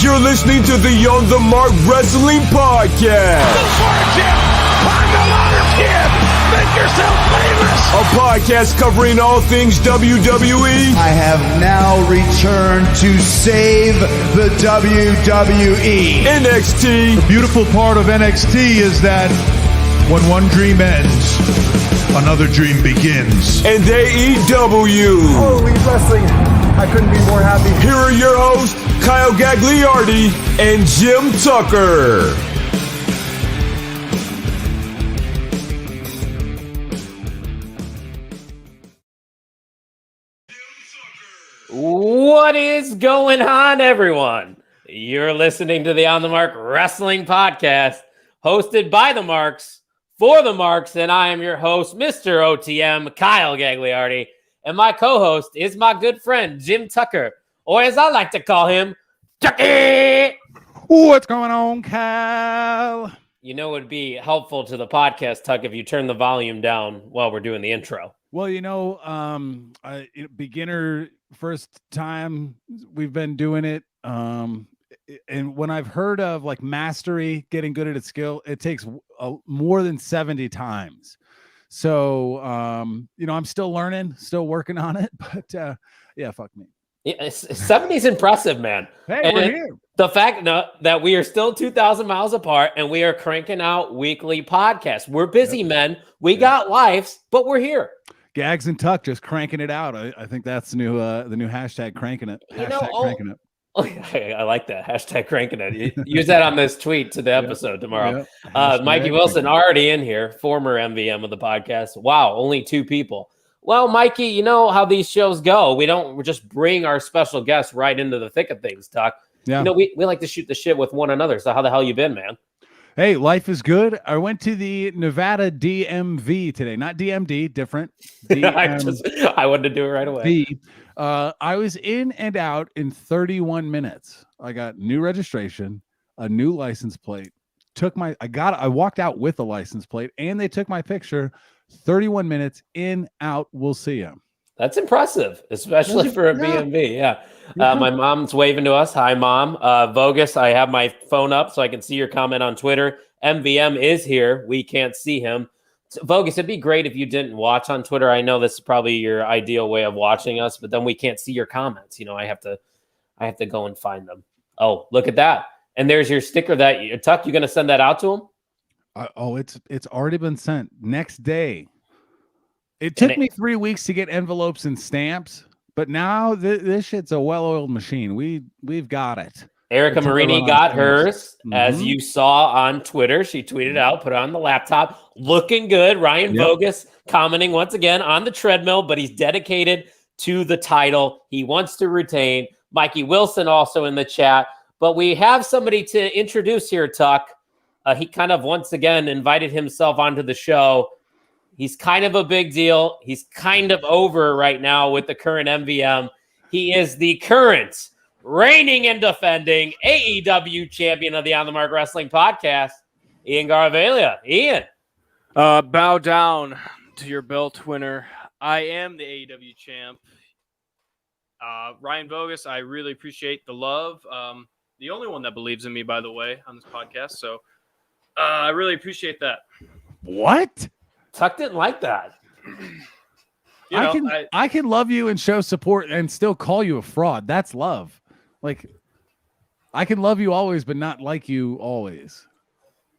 You're listening to the On the Mark Wrestling Podcast. Go for it, Jim. Climb the ladder, kid. Make yourself famous. A podcast covering all things WWE. I have now returned to save the WWE. NXT. The beautiful part of NXT is that when one dream ends, another dream begins. And AEW. Holy wrestling. I couldn't be more happy. Here are your hosts, Kyle Gagliardi and Jim Tucker. What is going on, everyone? You're listening to the On the Mark Wrestling Podcast, hosted by the Marks, for the Marks, and I am your host, Mr. OTM, Kyle Gagliardi, and my co-host is my good friend, Jim Tucker, or as I like to call him, Tucky! What's going on, Kyle? You know, it would be helpful to the podcast, Tuck, if you turn the volume down while we're doing the intro. Well, beginner first time we've been doing it. And when I've heard of like mastery, getting good at a skill, it takes more than 70 times. So, I'm still learning, still working on it, but yeah, fuck me. Yeah, 70 is impressive, man. Hey, and we're here. The fact that we are still 2,000 miles apart and we are cranking out weekly podcasts. We're busy, men. We got lives, but we're here. Gags and Tuck just cranking it out. I think that's the new hashtag cranking it. Cranking it. I like that. Hashtag cranking it. Use that on this tweet to the episode tomorrow. Mikey Wilson already in here, former MVM of the podcast. Wow, only 2 people. Well, Mikey, you know how these shows go. We just bring our special guests right into the thick of things, Tuck. Yeah. We like to shoot the shit with one another. So how the hell you been, man? Hey, life is good. I went to the Nevada DMV today, not DMD, different. I wanted to do it right away. I was in and out in 31 minutes. I got new registration, a new license plate. I walked out with a license plate, and they took my picture. 31 minutes in, out. We'll see you. That's impressive, especially for a BMV. Yeah. My mom's waving to us. Hi, Mom. Vogus, I have my phone up so I can see your comment on Twitter. MVM is here. We can't see him. So, Vogus, it'd be great if you didn't watch on Twitter. I know this is probably your ideal way of watching us, but then we can't see your comments. I have to go and find them. Oh, look at that. And there's your sticker that Tuck, you going to send that out to him? It's already been sent. Next day. It took me 3 weeks to get envelopes and stamps, but now this shit's a well-oiled machine. We've got it. Erica Marini got hers, as you saw on Twitter. She tweeted out, put it on the laptop, looking good. Ryan Bogus commenting once again on the treadmill, but he's dedicated to the title. He wants to retain. Mikey Wilson also in the chat, but we have somebody to introduce here, Tuck. He kind of once again invited himself onto the show. He's kind of a big deal. He's kind of over right now with the current MVM. He is the current reigning and defending AEW champion of the On the Mark Wrestling Podcast, Ian Garavalia. Ian. Bow down to your belt winner. I am the AEW champ. Ryan Bogus, I really appreciate the love. The only one that believes in me, by the way, on this podcast. So I really appreciate that. What? Tuck didn't like that. I can love you and show support and still call you a fraud. That's love. Like, I can love you always, but not like you always.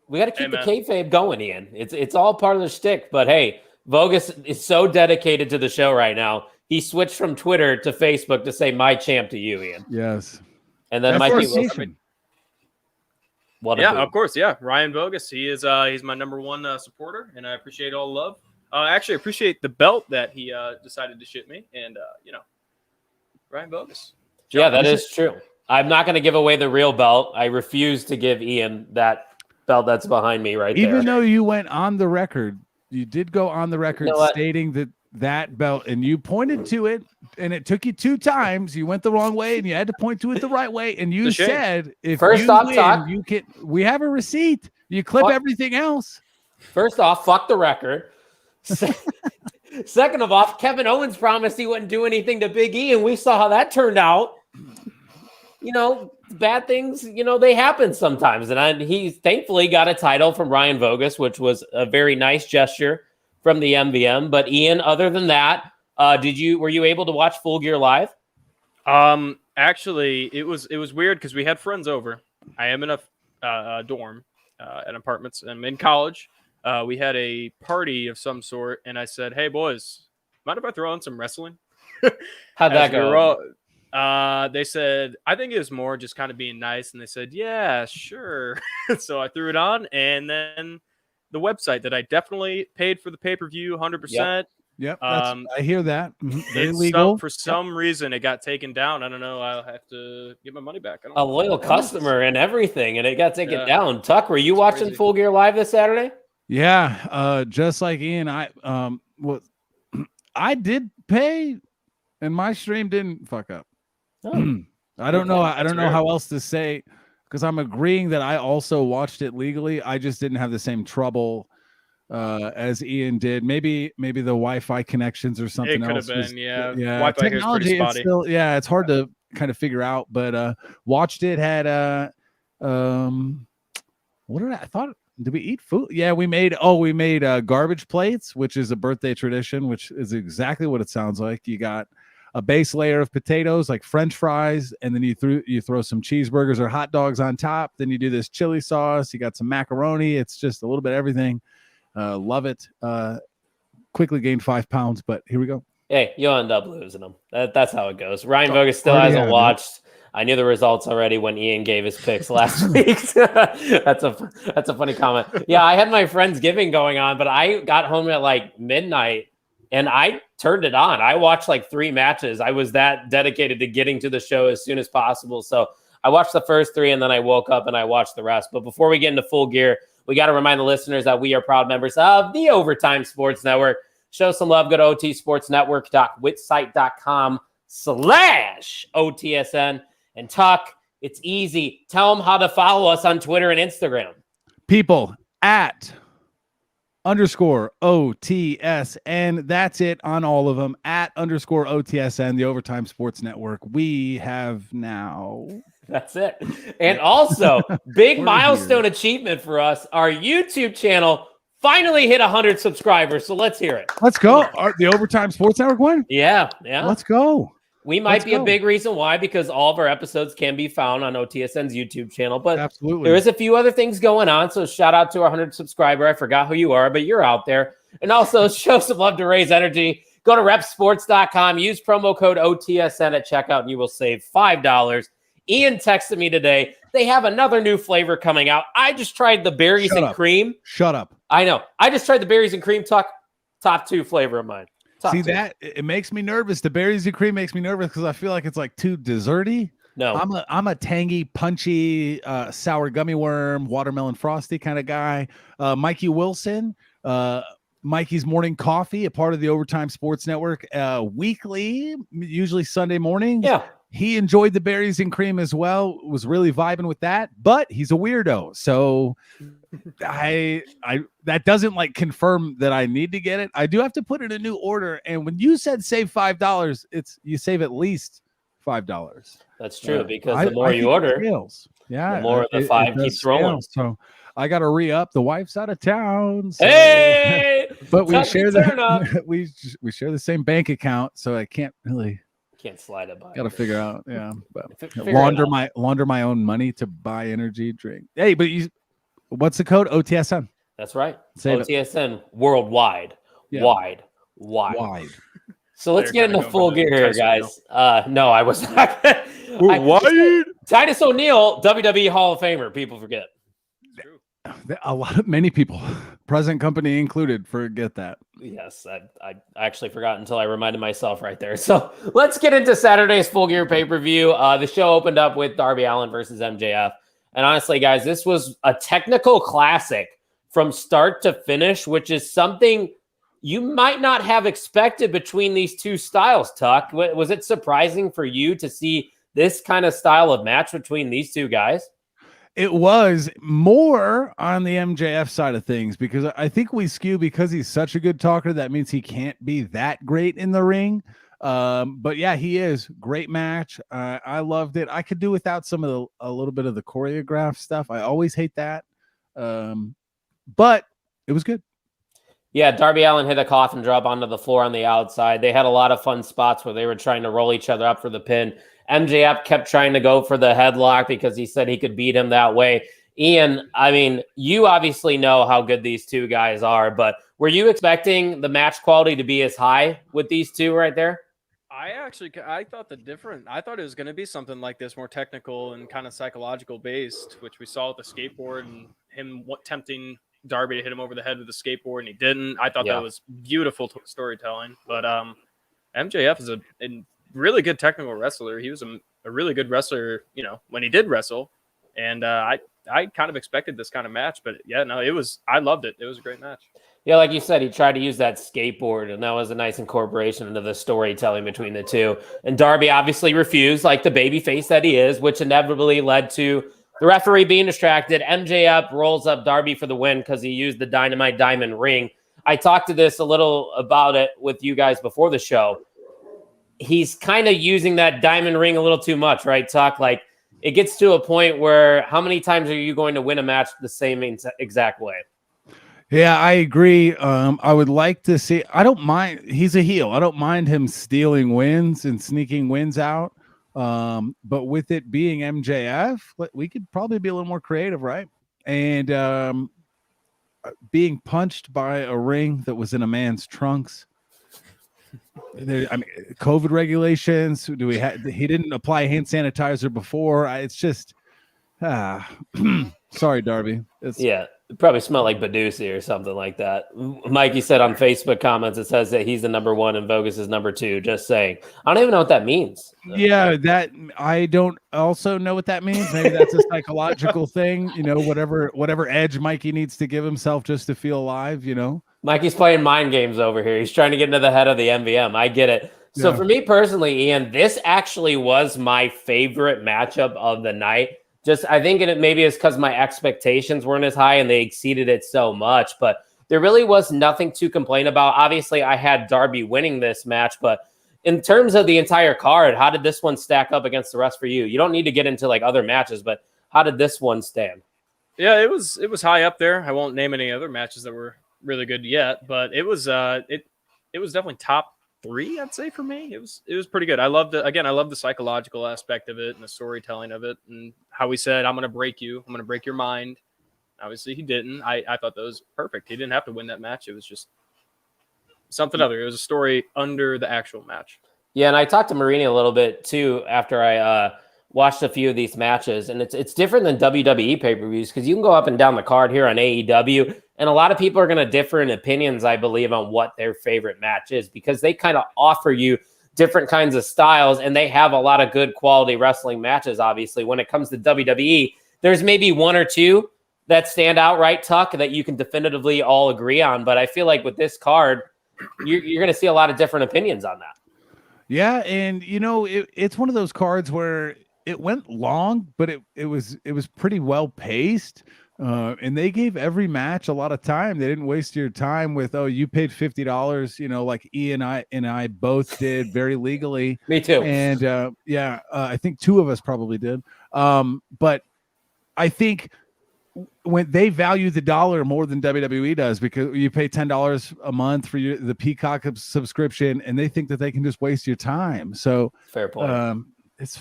We got to keep the kayfabe going, Ian. It's all part of the shtick. But hey, Vogus is so dedicated to the show right now. He switched from Twitter to Facebook to say "my champ" to you, Ian. Yes. And then Mikey Wilson. Of course. Yeah. Ryan Bogus. He's my number one supporter, and I appreciate all the love. I actually appreciate the belt that he decided to ship me, and Ryan Bogus. Yeah, that is true. I'm not going to give away the real belt. I refuse to give Ian that belt that's behind me right there. Even though you went on the record, you did go on the record stating that belt, and you pointed to it, and it took you 2 times. You went the wrong way, and you had to point to it the right way. And you said, "If first you off, win, you can." We have a receipt. You clip everything else. First off, fuck the record. Second of all, Kevin Owens promised he wouldn't do anything to Big E, and we saw how that turned out. bad things, they happen sometimes. And he thankfully got a title from Ryan Vogus, which was a very nice gesture from the MVM. But Ian, other than that, were you able to watch Full Gear live? Actually, it was weird because we had friends over. I am in a dorm at apartments. I'm in college. We had a party of some sort, and I said, "Hey boys, mind if I throw in some wrestling?" How'd that go? They said, I think it was more just kind of being nice, and they said, "Yeah, sure." So I threw it on, and then the website that I definitely paid for the pay-per-view 100%. Yep, I hear that. Very It's legal. for some reason it got taken down. I don't know. I'll have to get my money back. A loyal customer and everything, and it got taken down. Tuck, were you watching Full Gear live this Saturday? Yeah, just like Ian, I did pay, and my stream didn't fuck up. Oh. I don't know. I don't know how else to say, because I'm agreeing that I also watched it legally. I just didn't have the same trouble as Ian did. Maybe the Wi-Fi connections or something else. It could have been, yeah. Wi-Fi technology. It's still, it's hard to kind of figure out. But watched it. Had what did I thought? Did we eat food? Yeah, we made garbage plates, which is a birthday tradition, which is exactly what it sounds like. You got a base layer of potatoes, like French fries, and then you throw some cheeseburgers or hot dogs on top. Then you do this chili sauce. You got some macaroni. It's just a little bit of everything. Love it. Quickly gained 5 pounds, but here we go. Hey, you'll end up losing them. That's how it goes. Ryan Vogus still hasn't watched. I knew the results already when Ian gave his picks last week. That's a funny comment. Yeah, I had my Friendsgiving going on, but I got home at like midnight and I turned it on. I watched like 3 matches. I was that dedicated to getting to the show as soon as possible. So I watched the first 3 and then I woke up and I watched the rest. But before we get into Full Gear, we got to remind the listeners that we are proud members of the Overtime Sports Network. Show some love. Go to otsportsnetwork.witsite.com/OTSN. And Tuck, it's easy. Tell them how to follow us on Twitter and Instagram. People at _OTSN. That's it on all of them. At _OTSN, the Overtime Sports Network. We have now. That's it. And also, big milestone achievement for us. Our YouTube channel finally hit 100 subscribers. So let's hear it. Let's go. The Overtime Sports Network one? Yeah. Let's go. We might be a big reason why, because all of our episodes can be found on OTSN's YouTube channel. But absolutely, there is a few other things going on. So shout out to our 100 subscriber. I forgot who you are, but you're out there. And also show some love to Raise Energy. Go to repsports.com. Use promo code OTSN at checkout, and you will save $5. Ian texted me today. They have another new flavor coming out. I just tried the berries and cream. Shut up. I know. I just tried the berries and cream. Top 2 flavor of mine. See that it makes me nervous. The berries and cream makes me nervous because I feel like it's like too desserty. No, I'm a tangy, punchy, sour gummy worm, watermelon frosty kind of guy. Mikey Wilson, Mikey's Morning Coffee, a part of the Overtime Sports Network, weekly, usually Sunday morning. Yeah. He enjoyed the berries and cream as well, was really vibing with that, but he's a weirdo. So that doesn't like confirm that I need to get it. I do have to put in a new order. And when you said save $5, you save at least $5. That's true, because the more you order, the more the 5 keeps rolling. So I got to re-up. The wife's out of town. So, hey, but we share we share the same bank account, so I can't slide it by. Got to figure out, but launder my own money to buy energy drink. Hey, but what's the code? OTSN. That's right. OTSN worldwide. Wide. So let's get into Full Gear here, guys. No, I was not. Wide. Titus O'Neil, WWE Hall of Famer. People forget. Many people, present company included, forget that. Yes, I actually forgot until I reminded myself right there. So let's get into Saturday's Full Gear pay-per-view. The show opened up with Darby Allen versus MJF. And honestly, guys, this was a technical classic from start to finish, which is something you might not have expected between these two styles, Tuck. Was it surprising for you to see this kind of style of match between these two guys? It was more on the MJF side of things, because I think we skew because he's such a good talker. That means he can't be that great in the ring. But yeah, he is great match. I loved it. I could do without a little bit of the choreographed stuff. I always hate that. But it was good. Yeah, Darby Allen hit a coffin drop onto the floor on the outside. They had a lot of fun spots where they were trying to roll each other up for the pin. MJF kept trying to go for the headlock because he said he could beat him that way. Ian, I mean, you obviously know how good these two guys are, but were you expecting the match quality to be as high with these two right there? I thought I thought it was going to be something like this, more technical and kind of psychological based, which we saw with the skateboard and him tempting Darby to hit him over the head with the skateboard, and he didn't. I thought that was beautiful storytelling. But MJF is a really good technical wrestler. He was a really good wrestler, when he did wrestle. And I kind of expected this kind of match, but yeah, no, I loved it. It was a great match. Yeah, like you said, he tried to use that skateboard, and that was a nice incorporation into the storytelling between the two. And Darby obviously refused, like the baby face that he is, which inevitably led to the referee being distracted. MJF rolls up Darby for the win because he used the Dynamite Diamond ring. I talked to this a little about it with you guys before the show. He's kind of using that diamond ring a little too much, right, Tuck? Like, it gets to a point where how many times are you going to win a match the same exact way? Yeah, I agree. I would like to see. I don't mind. He's a heel. I don't mind him stealing wins and sneaking wins out. But with it being MJF, we could probably be a little more creative, right? And being punched by a ring that was in a man's trunks. COVID regulations. He didn't apply hand sanitizer before. It's just, sorry, Darby. It probably smelled like Badusi or something like that. Mikey said on Facebook comments, it says that he's the number one and Vogus is number two. Just saying. I don't even know what that means. Yeah, that I don't also know what that means. Maybe that's a psychological thing. Whatever edge Mikey needs to give himself just to feel alive. Mikey's playing mind games over here. He's trying to get into the head of the MVM. I get it. So for me personally, Ian, this actually was my favorite matchup of the night. I think it maybe is because my expectations weren't as high and they exceeded it so much, but there really was nothing to complain about. Obviously, I had Darby winning this match, but in terms of the entire card, how did this one stack up against the rest for you? You don't need to get into like other matches, but how did this one stand? Yeah, it was high up there. I won't name any other matches that were really good yet, but it was definitely top 3, I'd say, for me. It was pretty good. I loved it. Again, I love the psychological aspect of it and the storytelling of it and how he said, I'm going to break you. I'm going to break your mind. Obviously, he didn't. I thought that was perfect. He didn't have to win that match. It was just something other. It was a story under the actual match. Yeah, and I talked to Marini a little bit, too, after I watched a few of these matches. And it's different than WWE pay-per-views because you can go up and down the card here on AEW, and a lot of people are going to differ in opinions, I believe, on what their favorite match is because they kind of offer you different kinds of styles, and they have a lot of good quality wrestling matches, obviously. When it comes to WWE, there's maybe one or two that stand out, right, Tuck, that you can definitively all agree on. But I feel like with this card, you're going to see a lot of different opinions on that. Yeah, and, it's one of those cards where it went long, but it was pretty well paced. And they gave every match a lot of time. They didn't waste your time with, you paid $50, like E and I both did very legally. Me too. And I think 2 of us probably did. But I think when they value the dollar more than WWE does, because you pay $10 a month for the Peacock subscription, and they think that they can just waste your time. So fair point. It's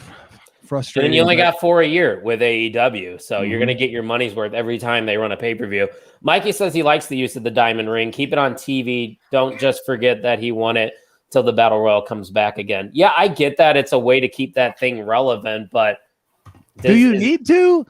frustrating. And you only got 4 a year with AEW, so you're going to get your money's worth every time they run a pay-per-view. Mikey says he likes the use of the diamond ring. Keep it on TV. Don't just forget that he won it till the Battle Royal comes back again. Yeah, I get that. It's a way to keep that thing relevant, but do you need to?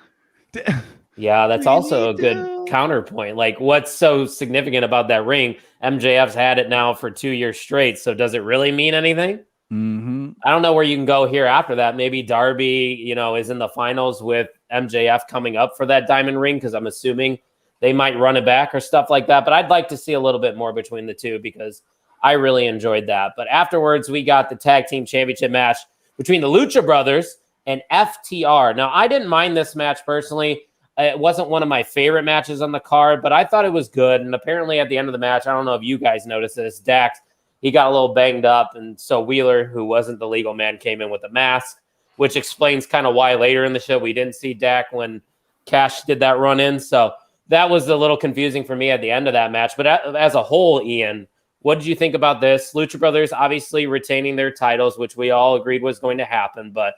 Yeah, that's also a good counterpoint. Like, what's so significant about that ring? MJF's had it now for 2 years straight, so does it really mean anything? Mm-hmm. I don't know where you can go here after that. Maybe Darby, is in the finals with MJF coming up for that diamond ring because I'm assuming they might run it back or stuff like that. But I'd like to see a little bit more between the two because I really enjoyed that. But afterwards, we got the tag team championship match between the Lucha Brothers and FTR. Now, I didn't mind this match personally. It wasn't one of my favorite matches on the card, but I thought it was good. And apparently at the end of the match, I don't know if you guys noticed this, Dax, he got a little banged up. And so Wheeler, who wasn't the legal man, came in with a mask, which explains kind of why later in the show we didn't see Dak when Cash did that run in. So that was a little confusing for me at the end of that match. But as a whole, Ian, what did you think about this? Lucha Brothers obviously retaining their titles, which we all agreed was going to happen. But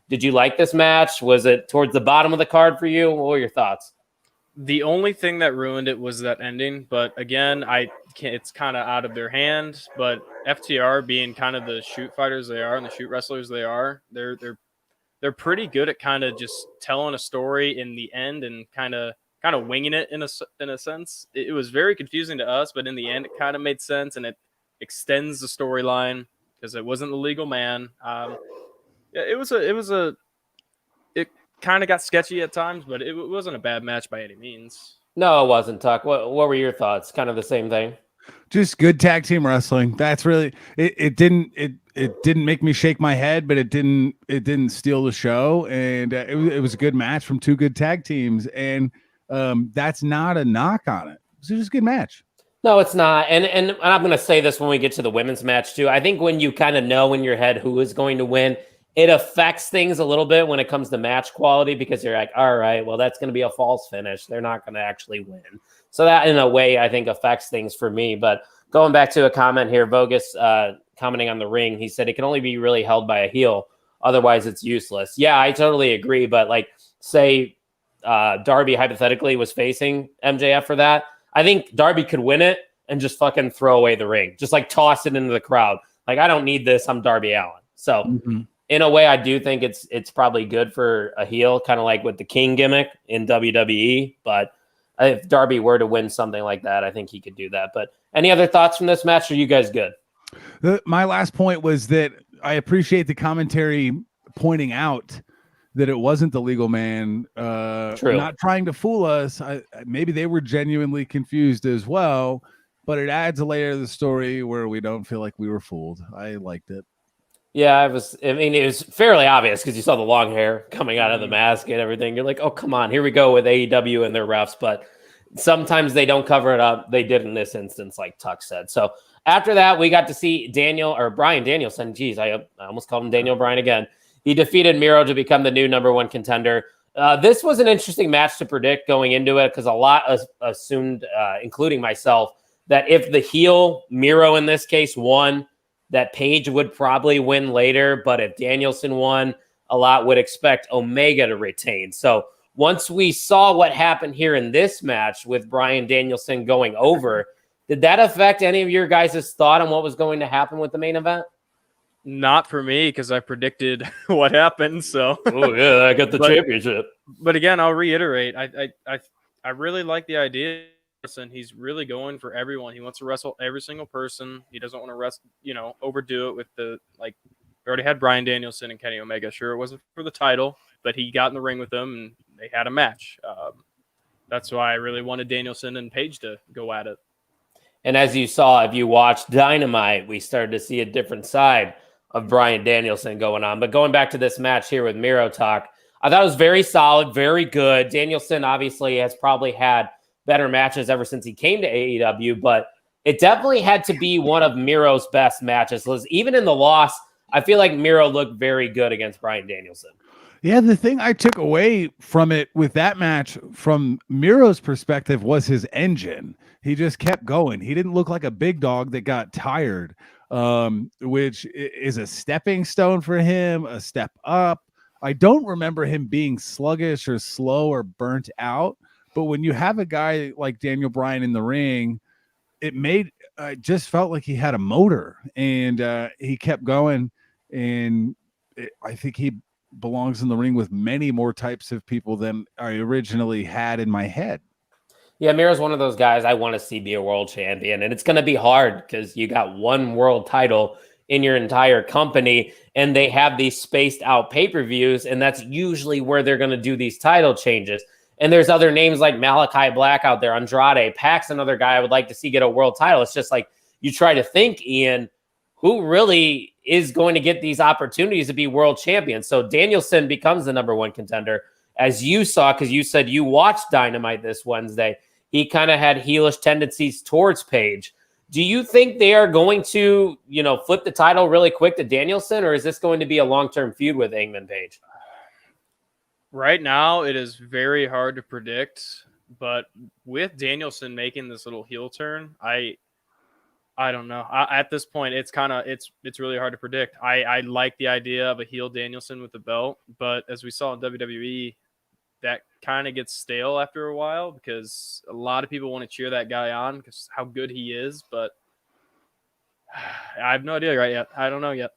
did you like this match? Was it towards the bottom of the card for you? What were your thoughts? The only thing that ruined it was that ending. But again, it's kind of out of their hand. But FTR being kind of the shoot fighters they are and the shoot wrestlers they are, they're pretty good at kind of just telling a story in the end and kind of winging it in a sense. It was very confusing to us, but in the end, it kind of made sense and it extends the storyline because it wasn't the legal man. It kind of got sketchy at times, but it wasn't a bad match by any means. No, it wasn't, Tuck. What were your thoughts? Kind of the same thing. Just good tag team wrestling. That's really it didn't make me shake my head, but it didn't steal the show, and it was a good match from two good tag teams, and that's not a knock on it. It was just a good match. No, it's not. And I'm going to say this when we get to the women's match too. I think when you kind of know in your head who is going to win, it affects things a little bit when it comes to match quality because you're like, all right, well, that's going to be a false finish. They're not going to actually win. So that in a way, I think affects things for me. But going back to a comment here, Bogus commenting on the ring, he said it can only be really held by a heel. Otherwise, it's useless. Yeah, I totally agree. But like, say Darby hypothetically was facing MJF for that. I think Darby could win it and just fucking throw away the ring. Just like toss it into the crowd. Like, I don't need this. I'm Darby Allen. So in a way, I do think it's probably good for a heel, kind of like with the King gimmick in WWE. But if Darby were to win something like that, I think he could do that. But any other thoughts from this match? Are you guys good? My last point was that I appreciate the commentary pointing out that it wasn't the legal man, not trying to fool us. Maybe they were genuinely confused as well, but it adds a layer of the story where we don't feel like we were fooled. I liked it. Yeah, it was fairly obvious because you saw the long hair coming out of the mask and everything. You're like, oh, come on, here we go with AEW and their refs. But sometimes they don't cover it up. They did in this instance, like Tuck said. So after that, we got to see Bryan Danielson. Geez, I almost called him Daniel Bryan again. He defeated Miro to become the new number one contender. This was an interesting match to predict going into it because a lot assumed, including myself, that if the heel Miro in this case won, that Page would probably win later. But if Danielson won, a lot would expect Omega to retain. So once we saw what happened here in this match with Bryan Danielson going over, did that affect any of your guys' thought on what was going to happen with the main event? Not for me, because I predicted what happened. So, oh yeah, I got the championship. But again, I'll reiterate, I really like the idea. He's really going for everyone. He wants to wrestle every single person. He doesn't want to overdo it with we already had Bryan Danielson and Kenny Omega. Sure, it wasn't for the title, but he got in the ring with them and they had a match. That's why I really wanted Danielson and Page to go at it. And as you saw, if you watched Dynamite, we started to see a different side of Bryan Danielson going on. But going back to this match here with Miro Talk, I thought it was very solid, very good. Danielson obviously has probably had better matches ever since he came to AEW, but it definitely had to be one of Miro's best matches. Even in the loss, I feel like Miro looked very good against Bryan Danielson. Yeah, the thing I took away from it with that match from Miro's perspective was his engine. He just kept going. He didn't look like a big dog that got tired, which is a stepping stone for him, a step up. I don't remember him being sluggish or slow or burnt out. But when you have a guy like Daniel Bryan in the ring, it just felt like he had a motor, and he kept going. And I think he belongs in the ring with many more types of people than I originally had in my head. Yeah, Miro's one of those guys I want to see be a world champion, and it's going to be hard because you got one world title in your entire company, and they have these spaced out pay-per-views, and that's usually where they're going to do these title changes. And there's other names like Malachi Black out there, Andrade, Pax, another guy I would like to see get a world title. It's just like you try to think, Ian, who really is going to get these opportunities to be world champion? So Danielson becomes the number one contender, as you saw, because you said you watched Dynamite this Wednesday. He kind of had heelish tendencies towards Page. Do you think they are going to, flip the title really quick to Danielson, or is this going to be a long-term feud with Hangman Page? Right now, it is very hard to predict, but with Danielson making this little heel turn, I don't know. At this point, it's really hard to predict. I like the idea of a heel Danielson with the belt, but as we saw in WWE, that kind of gets stale after a while because a lot of people want to cheer that guy on because how good he is, but I have no idea right yet. I don't know yet.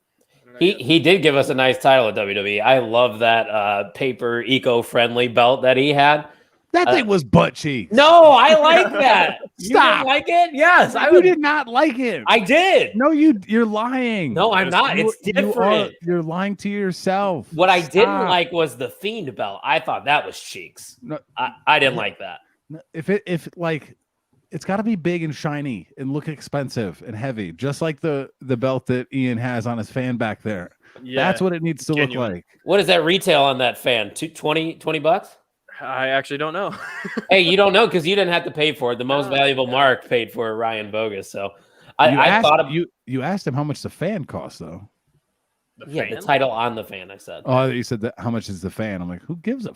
He did give us a nice title at WWE. I love that paper eco-friendly belt that he had. That thing was butt cheeks. No, I like that. Stop. You didn't like it? Yes, You did not like it. I did. No, you're lying. No, I'm not. It's different. You're lying to yourself. What I didn't like was the Fiend belt. I thought that was cheeks. No, I didn't like that. If it's got to be big and shiny and look expensive and heavy, just like the belt that Ian has on his fan back there. Yeah, that's what it needs to look like. What is that retail on that fan? $20? I actually don't know. Hey, you don't know because you didn't have to pay for it. The most valuable Mark paid for it, Ryan Bogus. So you asked him how much the fan cost though. The title on the fan. I said. Oh, you said that. How much is the fan? I'm like, who gives a?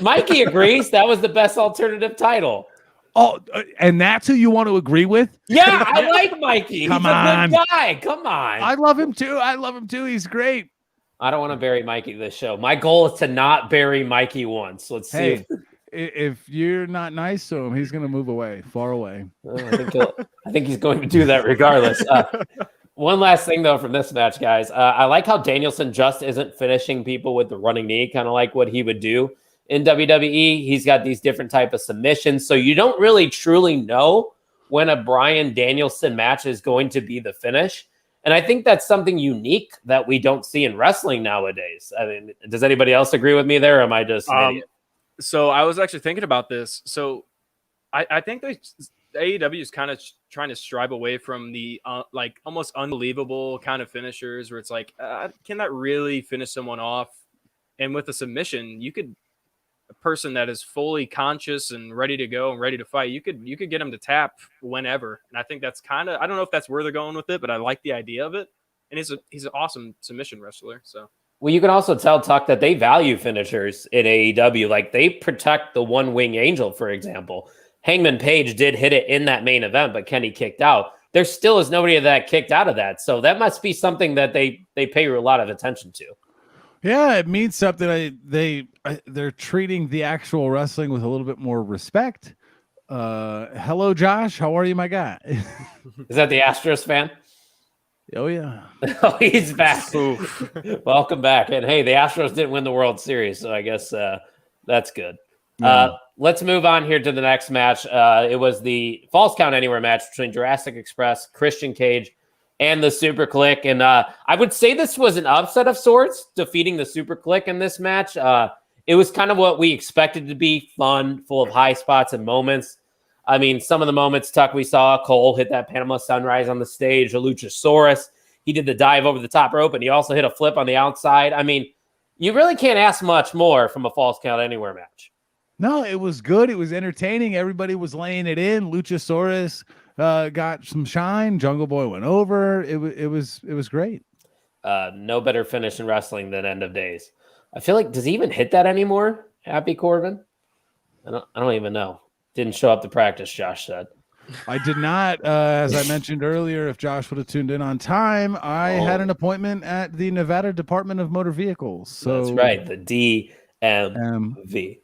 Mikey agrees. That was the best alternative title. Oh, and that's who you want to agree with? Yeah, I like Mikey. He's a good guy. Come on. I love him too. He's great. I don't want to bury Mikey this show. My goal is to not bury Mikey once. Let's see. Hey, if you're not nice to him, he's going to move away, far away. I think he's going to do that regardless. One last thing, though, from this match, guys. I like how Danielson just isn't finishing people with the running knee, kind of like what he would do in WWE. He's got these different type of submissions, so you don't really truly know when a Bryan Danielson match is going to be the finish. And I think that's something unique that we don't see in wrestling nowadays. I mean, does anybody else agree with me there, or am I just an idiot? So I was actually thinking about this. So I think AEW is kind of trying to strive away from the like almost unbelievable kind of finishers where it's like, can that really finish someone off? And with a submission, a person that is fully conscious and ready to go and ready to fight, you could get him to tap whenever. And I think that's I don't know if that's where they're going with it, but I like the idea of it. And he's an awesome submission wrestler. So, well, you can also tell, Tuck, that they value finishers in AEW. Like they protect the one wing angel, for example. Hangman Page did hit it in that main event, but Kenny kicked out. There still is nobody that kicked out of that. So that must be something that they pay a lot of attention to. Yeah, it means something. They're treating the actual wrestling with a little bit more respect. Hello, Josh. How are you, my guy? Is that the Astros fan? Oh, yeah. Oh, he's back. Welcome back. And hey, the Astros didn't win the World Series, so I guess that's good. Yeah. Let's move on here to the next match. It was the Falls Count Anywhere match between Jurassic Express, Christian Cage, and the Super Click. And I would say this was an upset of sorts, defeating the Super Click in this match. It was kind of what we expected to be, fun, full of high spots and moments. I mean, some of the moments, Tuck, we saw Cole hit that Panama Sunrise on the stage, a Luchasaurus. He did the dive over the top rope, and he also hit a flip on the outside. I mean, you really can't ask much more from a Falls Count Anywhere match. No, it was good. It was entertaining. Everybody was laying it in. Luchasaurus got some shine. Jungle Boy went over. It was great. No better finish in wrestling than End of Days. I feel like, does he even hit that anymore? Happy Corbin? I don't even know. Didn't show up to practice, Josh said. I did not. As I mentioned earlier, if Josh would have tuned in on time, I had an appointment at the Nevada Department of Motor Vehicles. So that's right, the DMV.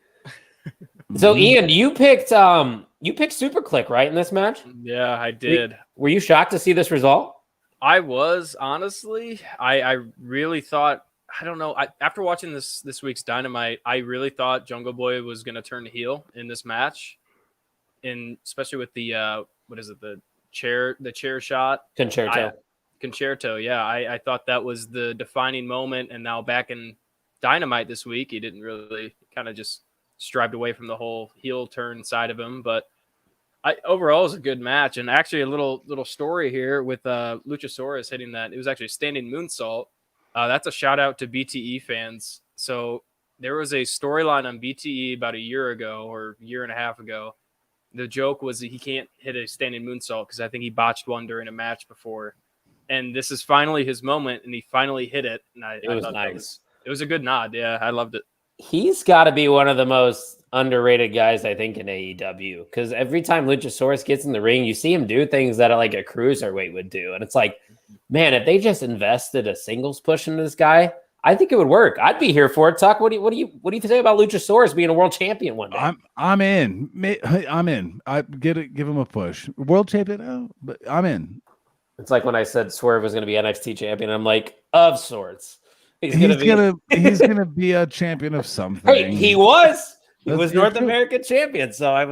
So Ian, you picked Super Click, right, in this match? Yeah, I did. Were you shocked to see this result? I was, honestly. I really thought, I don't know. After watching this week's Dynamite, I really thought Jungle Boy was going to turn heel in this match, and especially with the the chair shot, concerto. Yeah, I thought that was the defining moment. And now back in Dynamite this week, he didn't really, kind of just strived away from the whole heel turn side of him. But overall, it was a good match. And actually, a little story here with Luchasaurus hitting that. It was actually a standing moonsault. That's a shout out to BTE fans. So there was a storyline on BTE about a year ago or year and a half ago the joke was that he can't hit a standing moonsault because I think he botched one during a match before. And this is finally his moment, and he finally hit it. And it was nice. It was a good nod. Yeah, I loved it. He's got to be one of the most underrated guys, I think, in AEW. Because every time Luchasaurus gets in the ring, you see him do things that like a cruiserweight would do. And it's like, man, if they just invested a singles push into this guy, I think it would work. I'd be here for it. Tuck, what do you say about Luchasaurus being a world champion one day? I'm in. I'm in. I give him a push. World champion, no, but I'm in. It's like when I said Swerve was going to be NXT champion. I'm like, of sorts. He's gonna be a champion of something. Hey, he was North American champion. So I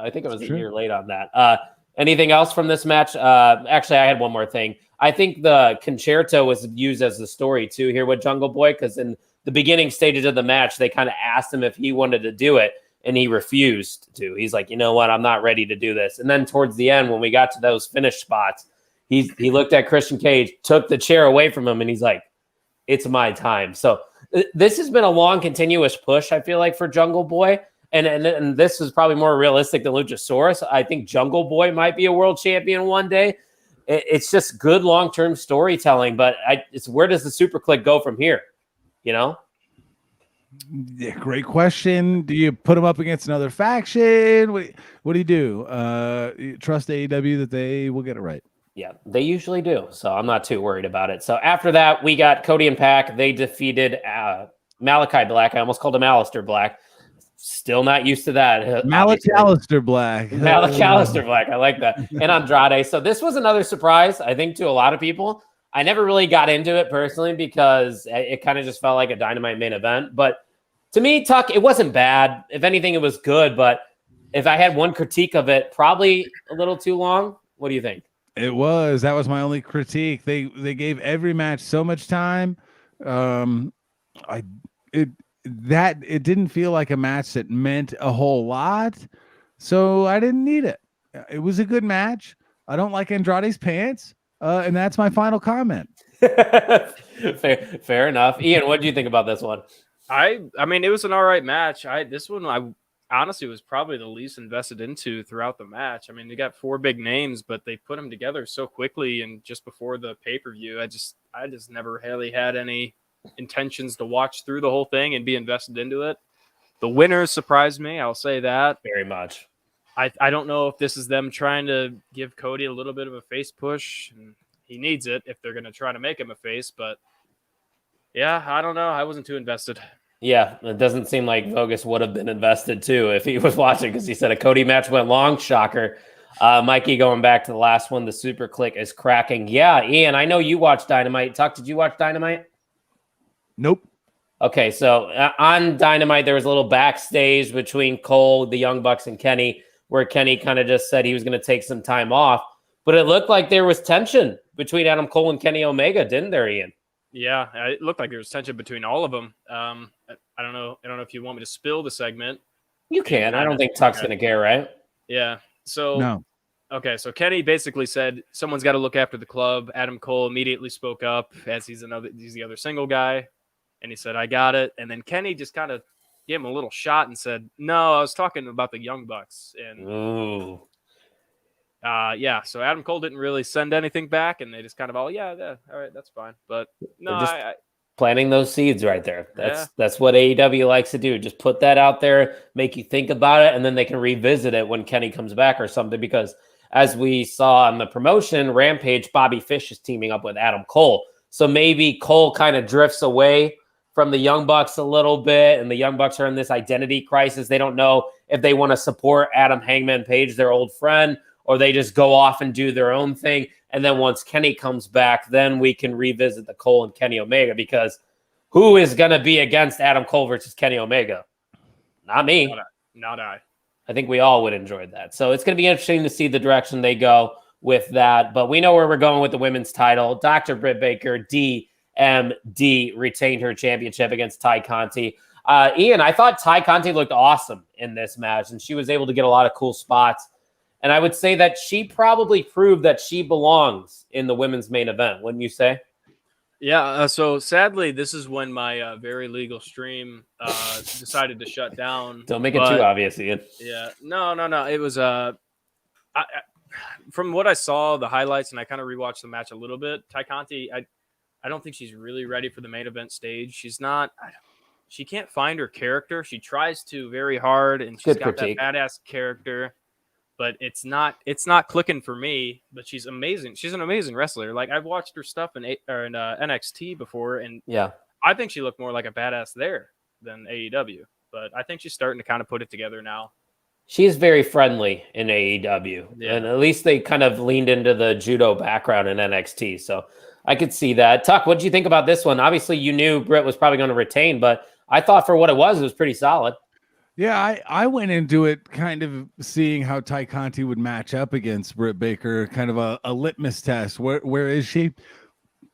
think I was a year late on that. Anything else from this match? Actually, I had one more thing. I think the concerto was used as the story too here with Jungle Boy, because in the beginning stages of the match, they kind of asked him if he wanted to do it, and he refused to. He's like, you know what? I'm not ready to do this. And then towards the end, when we got to those finish spots, he looked at Christian Cage, took the chair away from him, and he's like, it's my time. So this has been a long, continuous push, I feel like, for Jungle Boy. And this is probably more realistic than Luchasaurus. I think Jungle Boy might be a world champion one day. It's just good long-term storytelling, but it's where does the super click go from here? You know? Yeah, great question. Do you put them up against another faction? What do you do? You trust AEW that they will get it right? Yeah, they usually do. So I'm not too worried about it. So after that, we got Cody and Pac. They defeated Malachi Black. I almost called him Aleister Black. Still not used to that. Aleister Black. Aleister Black. I like that. And Andrade. So this was another surprise, I think, to a lot of people. I never really got into it personally because it kind of just felt like a Dynamite main event. But to me, Tuck, it wasn't bad. If anything, it was good. But if I had one critique of it, probably a little too long. What do you think? That was my only critique. They gave every match so much time. It didn't feel like a match that meant a whole lot, so I didn't need it. It was a good match. I don't like Andrade's pants, and that's my final comment. Fair enough. Ian, what do you think about this one? I mean, it was an all right match. This one I honestly was probably the least invested into throughout the match. I mean, they got 4 big names, but they put them together so quickly and just before the pay-per-view. I just never really had any intentions to watch through the whole thing and be invested into it. The winners surprised me, I'll say that. Very much. I don't know if this is them trying to give Cody a little bit of a face push, and he needs it if they're going to try to make him a face, but yeah, I don't know. I wasn't too invested. Yeah, it doesn't seem like Vogus would have been invested too if he was watching, because he said a Cody match went long. Shocker. Mikey, going back to the last one, the super click is cracking. Yeah, Ian, I know you watched Dynamite. Tuck, did you watch Dynamite? Nope. Okay, so on Dynamite, there was a little backstage between Cole, the Young Bucks, and Kenny, where Kenny kind of just said he was going to take some time off. But it looked like there was tension between Adam Cole and Kenny Omega, didn't there, Ian? Yeah, it looked like there was tension between all of them. I don't know if you want me to spill the segment. You can. I don't think Tuck's going to care, right? Yeah. So no. Okay, so Kenny basically said someone's got to look after the club. Adam Cole immediately spoke up as he's the other single guy, and he said, "I got it." And then Kenny just kind of gave him a little shot and said, "No, I was talking about the Young Bucks." And ooh. Yeah, so Adam Cole didn't really send anything back, and they just kind of all, yeah, all right, that's fine. But no, I planting those seeds right there. That's what AEW likes to do. Just put that out there, make you think about it, and then they can revisit it when Kenny comes back or something. Because as we saw on the promotion, Rampage, Bobby Fish is teaming up with Adam Cole. So maybe Cole kind of drifts away from the Young Bucks a little bit, and the Young Bucks are in this identity crisis. They don't know if they want to support Adam Hangman Page, their old friend, or they just go off and do their own thing. And then once Kenny comes back, then we can revisit the Cole and Kenny Omega, because who is going to be against Adam Cole versus Kenny Omega? Not me. Not I. I think we all would enjoy that. So it's going to be interesting to see the direction they go with that. But we know where we're going with the women's title. Dr. Britt Baker, DMD, retained her championship against Ty Conti. Ian, I thought Ty Conti looked awesome in this match, and she was able to get a lot of cool spots. And I would say that she probably proved that she belongs in the women's main event, wouldn't you say? Yeah, so sadly, this is when my very legal stream decided to shut down. Don't make it too but obvious, Ian. Yeah, no. It was from what I saw, the highlights, and I kind of rewatched the match a little bit. Ty Conti, I don't think she's really ready for the main event stage. She's not. She can't find her character. She tries to very hard, and she's Good got critique. that badass character, but it's not clicking for me. But she's amazing. She's an amazing wrestler. Like, I've watched her stuff in NXT before, and Yeah. I think she looked more like a badass there than AEW. But I think she's starting to kind of put it together now. She is very friendly in AEW, Yeah. and at least they kind of leaned into the judo background in NXT. So I could see that. Tuck, what did you think about this one? Obviously, you knew Britt was probably going to retain, but I thought for what it was pretty solid. Yeah, I went into it kind of seeing how Ty Conti would match up against Britt Baker, kind of a litmus test. Where is she?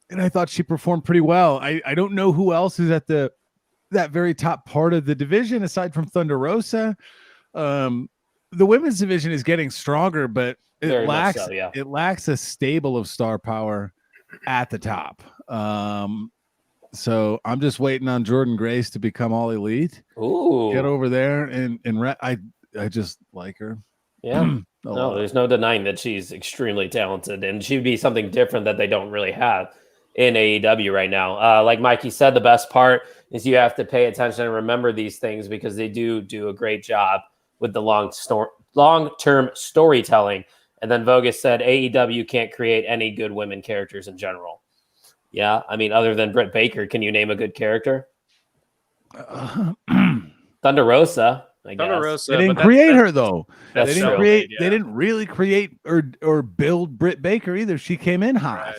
And I thought she performed pretty well. I don't know who else is at that very top part of the division aside from Thunder Rosa. The women's division is getting stronger, but Very it much lacks so, yeah. it lacks a stable of star power at the top. So I'm just waiting on Jordan Grace to become all elite. Ooh. Get over there and I just like her. Yeah. No, there's no denying that she's extremely talented, and she'd be something different that they don't really have in AEW right now. Like Mikey said, the best part is you have to pay attention and remember these things because they do a great job with the long-term storytelling. And then Vogus said AEW can't create any good women characters in general. Yeah, I mean, other than Britt Baker, can you name a good character? Thunder Rosa, I guess. Thunder Rosa, They didn't create her though. That's They didn't true. create. Yeah. They didn't really create or build Britt Baker either. She came in hot.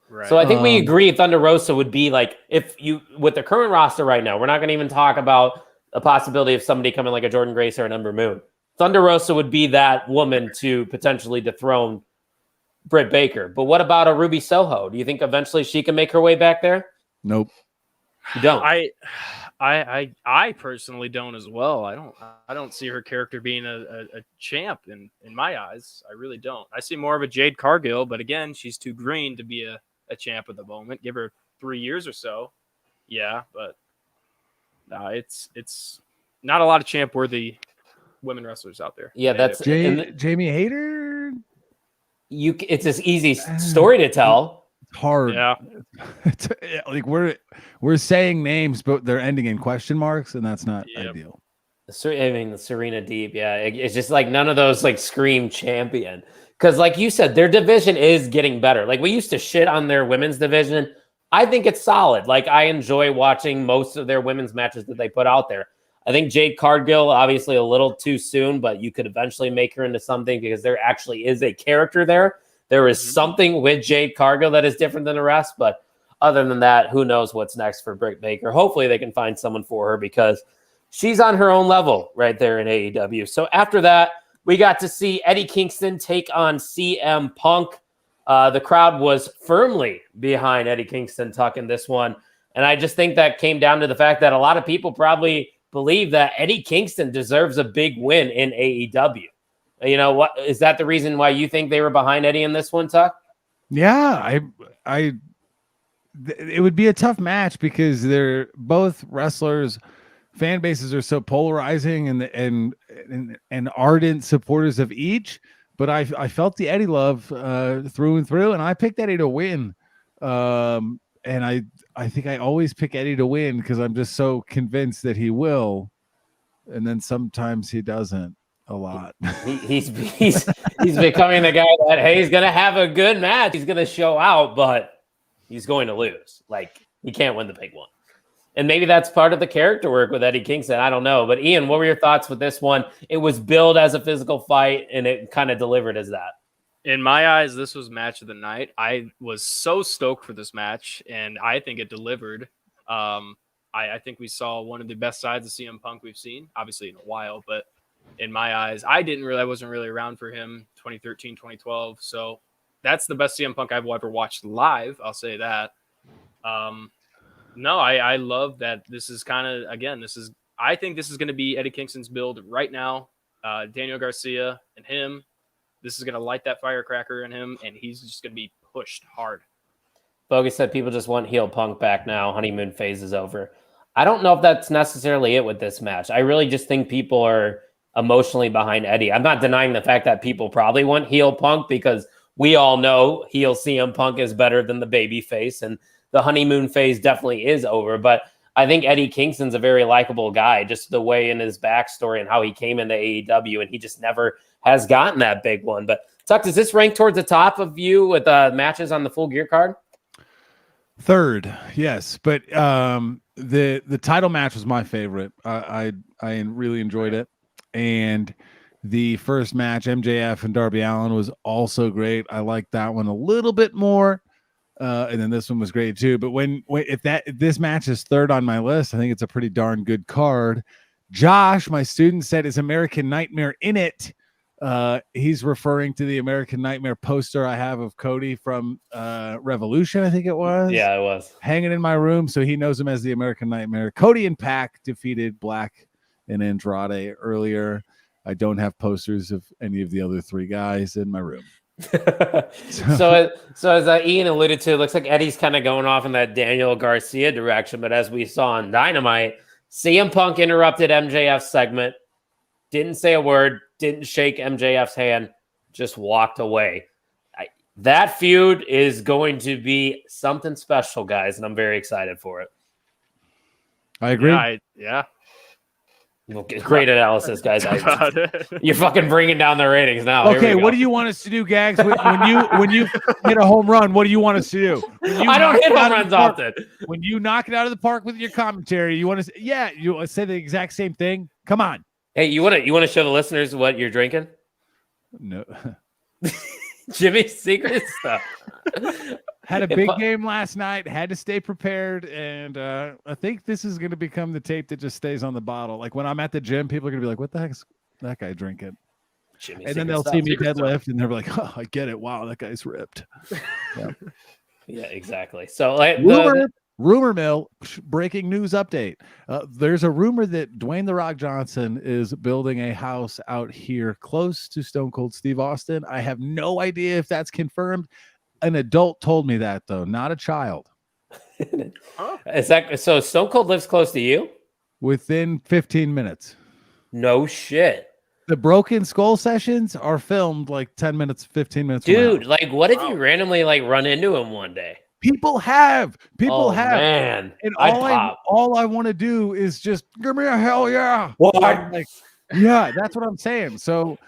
Right. So I think we agree Thunder Rosa would be like, if you, with the current roster right now, we're not going to even talk about the possibility of somebody coming like a Jordan Grace or an Ember Moon. Thunder Rosa would be that woman to potentially dethrone Britt Baker. But what about a Ruby Soho? Do you think eventually she can make her way back there? Nope. You don't. I personally don't as well. I don't see her character being a champ in my eyes. I really don't. I see more of a Jade Cargill, but again, she's too green to be a champ at the moment. Give her 3 years or so. Yeah, but it's not a lot of champ worthy women wrestlers out there. Yeah, that's Jamie Hayter. It's this easy story to tell. It's hard. Yeah. Like we're saying names, but they're ending in question marks, and that's not ideal. I mean, the Serena Deep, yeah. It's just like none of those like scream champion. Because like you said, their division is getting better. Like we used to shit on their women's division. I think it's solid. Like I enjoy watching most of their women's matches that they put out there. I think Jade Cargill, obviously a little too soon, but you could eventually make her into something because there actually is a character there. There is something with Jade Cargill that is different than the rest. But other than that, who knows what's next for Britt Baker? Hopefully they can find someone for her because she's on her own level right there in AEW. So after that, we got to see Eddie Kingston take on CM Punk. The crowd was firmly behind Eddie Kingston Tuck in this one. And I just think that came down to the fact that a lot of people probably believe that Eddie Kingston deserves a big win in AEW. You know, what is that the reason why you think they were behind Eddie in this one, Tuck? Yeah, it would be a tough match because they're both wrestlers. Fan bases are so polarizing and ardent supporters of each. But I felt the Eddie love through and through, and I picked Eddie to win. And I think I always pick Eddie to win because I'm just so convinced that he will, and then sometimes he doesn't a lot. He's becoming the guy that, hey, he's gonna have a good match, he's gonna show out, but he's going to lose. Like he can't win the big one. And maybe that's part of the character work with Eddie Kingston. I don't know. But Ian, what were your thoughts with this one? It was billed as a physical fight, and it kind of delivered as that. In my eyes, this was match of the night. I was so stoked for this match, and I think it delivered. I think we saw one of the best sides of CM Punk we've seen, obviously in a while, but in my eyes, I wasn't really around for him 2013, 2012. So that's the best CM Punk I've ever watched live. I'll say that. No, I love that. This is kind of, again, I think this is going to be Eddie Kingston's build right now. Daniel Garcia and him. This is going to light that firecracker in him, and he's just going to be pushed hard. Bogus said people just want heel Punk back now. Honeymoon phase is over. I don't know if that's necessarily it with this match. I really just think people are emotionally behind Eddie. I'm not denying the fact that people probably want heel Punk because we all know heel CM Punk is better than the baby face, and the honeymoon phase definitely is over. But I think Eddie Kingston's a very likable guy, just the way in his backstory and how he came into AEW, and he just never has gotten that big one. But Tuck, does this rank towards the top of you with matches on the Full Gear card? Third, yes, but the title match was my favorite. I really enjoyed it, and the first match, MJF and Darby Allen, was also great. I liked that one a little bit more, and then this one was great too. But if this match is third on my list, I think it's a pretty darn good card. Josh, my student, said, "Is American Nightmare in it?" He's referring to the American Nightmare poster I have of Cody from Revolution, I think it was. Yeah, it was. Hanging in my room, so he knows him as the American Nightmare. Cody and Pac defeated Black and Andrade earlier. I don't have posters of any of the other three guys in my room. So as Ian alluded to, it looks like Eddie's kind of going off in that Daniel Garcia direction, but as we saw on Dynamite, CM Punk interrupted MJF's segment, didn't say a word, didn't shake MJF's hand, just walked away. That feud is going to be something special, guys, and I'm very excited for it. I agree. Yeah. Great analysis, guys. You're fucking bringing down the ratings now. Okay, what do you want us to do, Gags? When you hit a home run, what do you want us to do? I don't hit home runs often. When you knock it out of the park with your commentary, you want to you say the exact same thing? Come on. Hey, you want to show the listeners what you're drinking? No. Jimmy's secret stuff. Had a big game last night, had to stay prepared, and I think this is going to become the tape that just stays on the bottle. Like when I'm at the gym, people are going to be like, what the heck's that guy drinking? Jimmy's and then they'll see me deadlift, and they're like, oh, I get it. Wow, that guy's ripped. Yeah, yeah, exactly. So rumor mill, breaking news update. There's a rumor that Dwayne The Rock Johnson is building a house out here close to Stone Cold Steve Austin. I have no idea if that's confirmed. An adult told me that, though, not a child. Is that so? Stone Cold lives close to you? Within 15 minutes. No shit. The Broken Skull sessions are filmed like 10 minutes, 15 minutes. Dude, like, what if you randomly like run into him one day? People have. Man. And all I want to do is just give me a hell yeah. What? Like, yeah, that's what I'm saying. So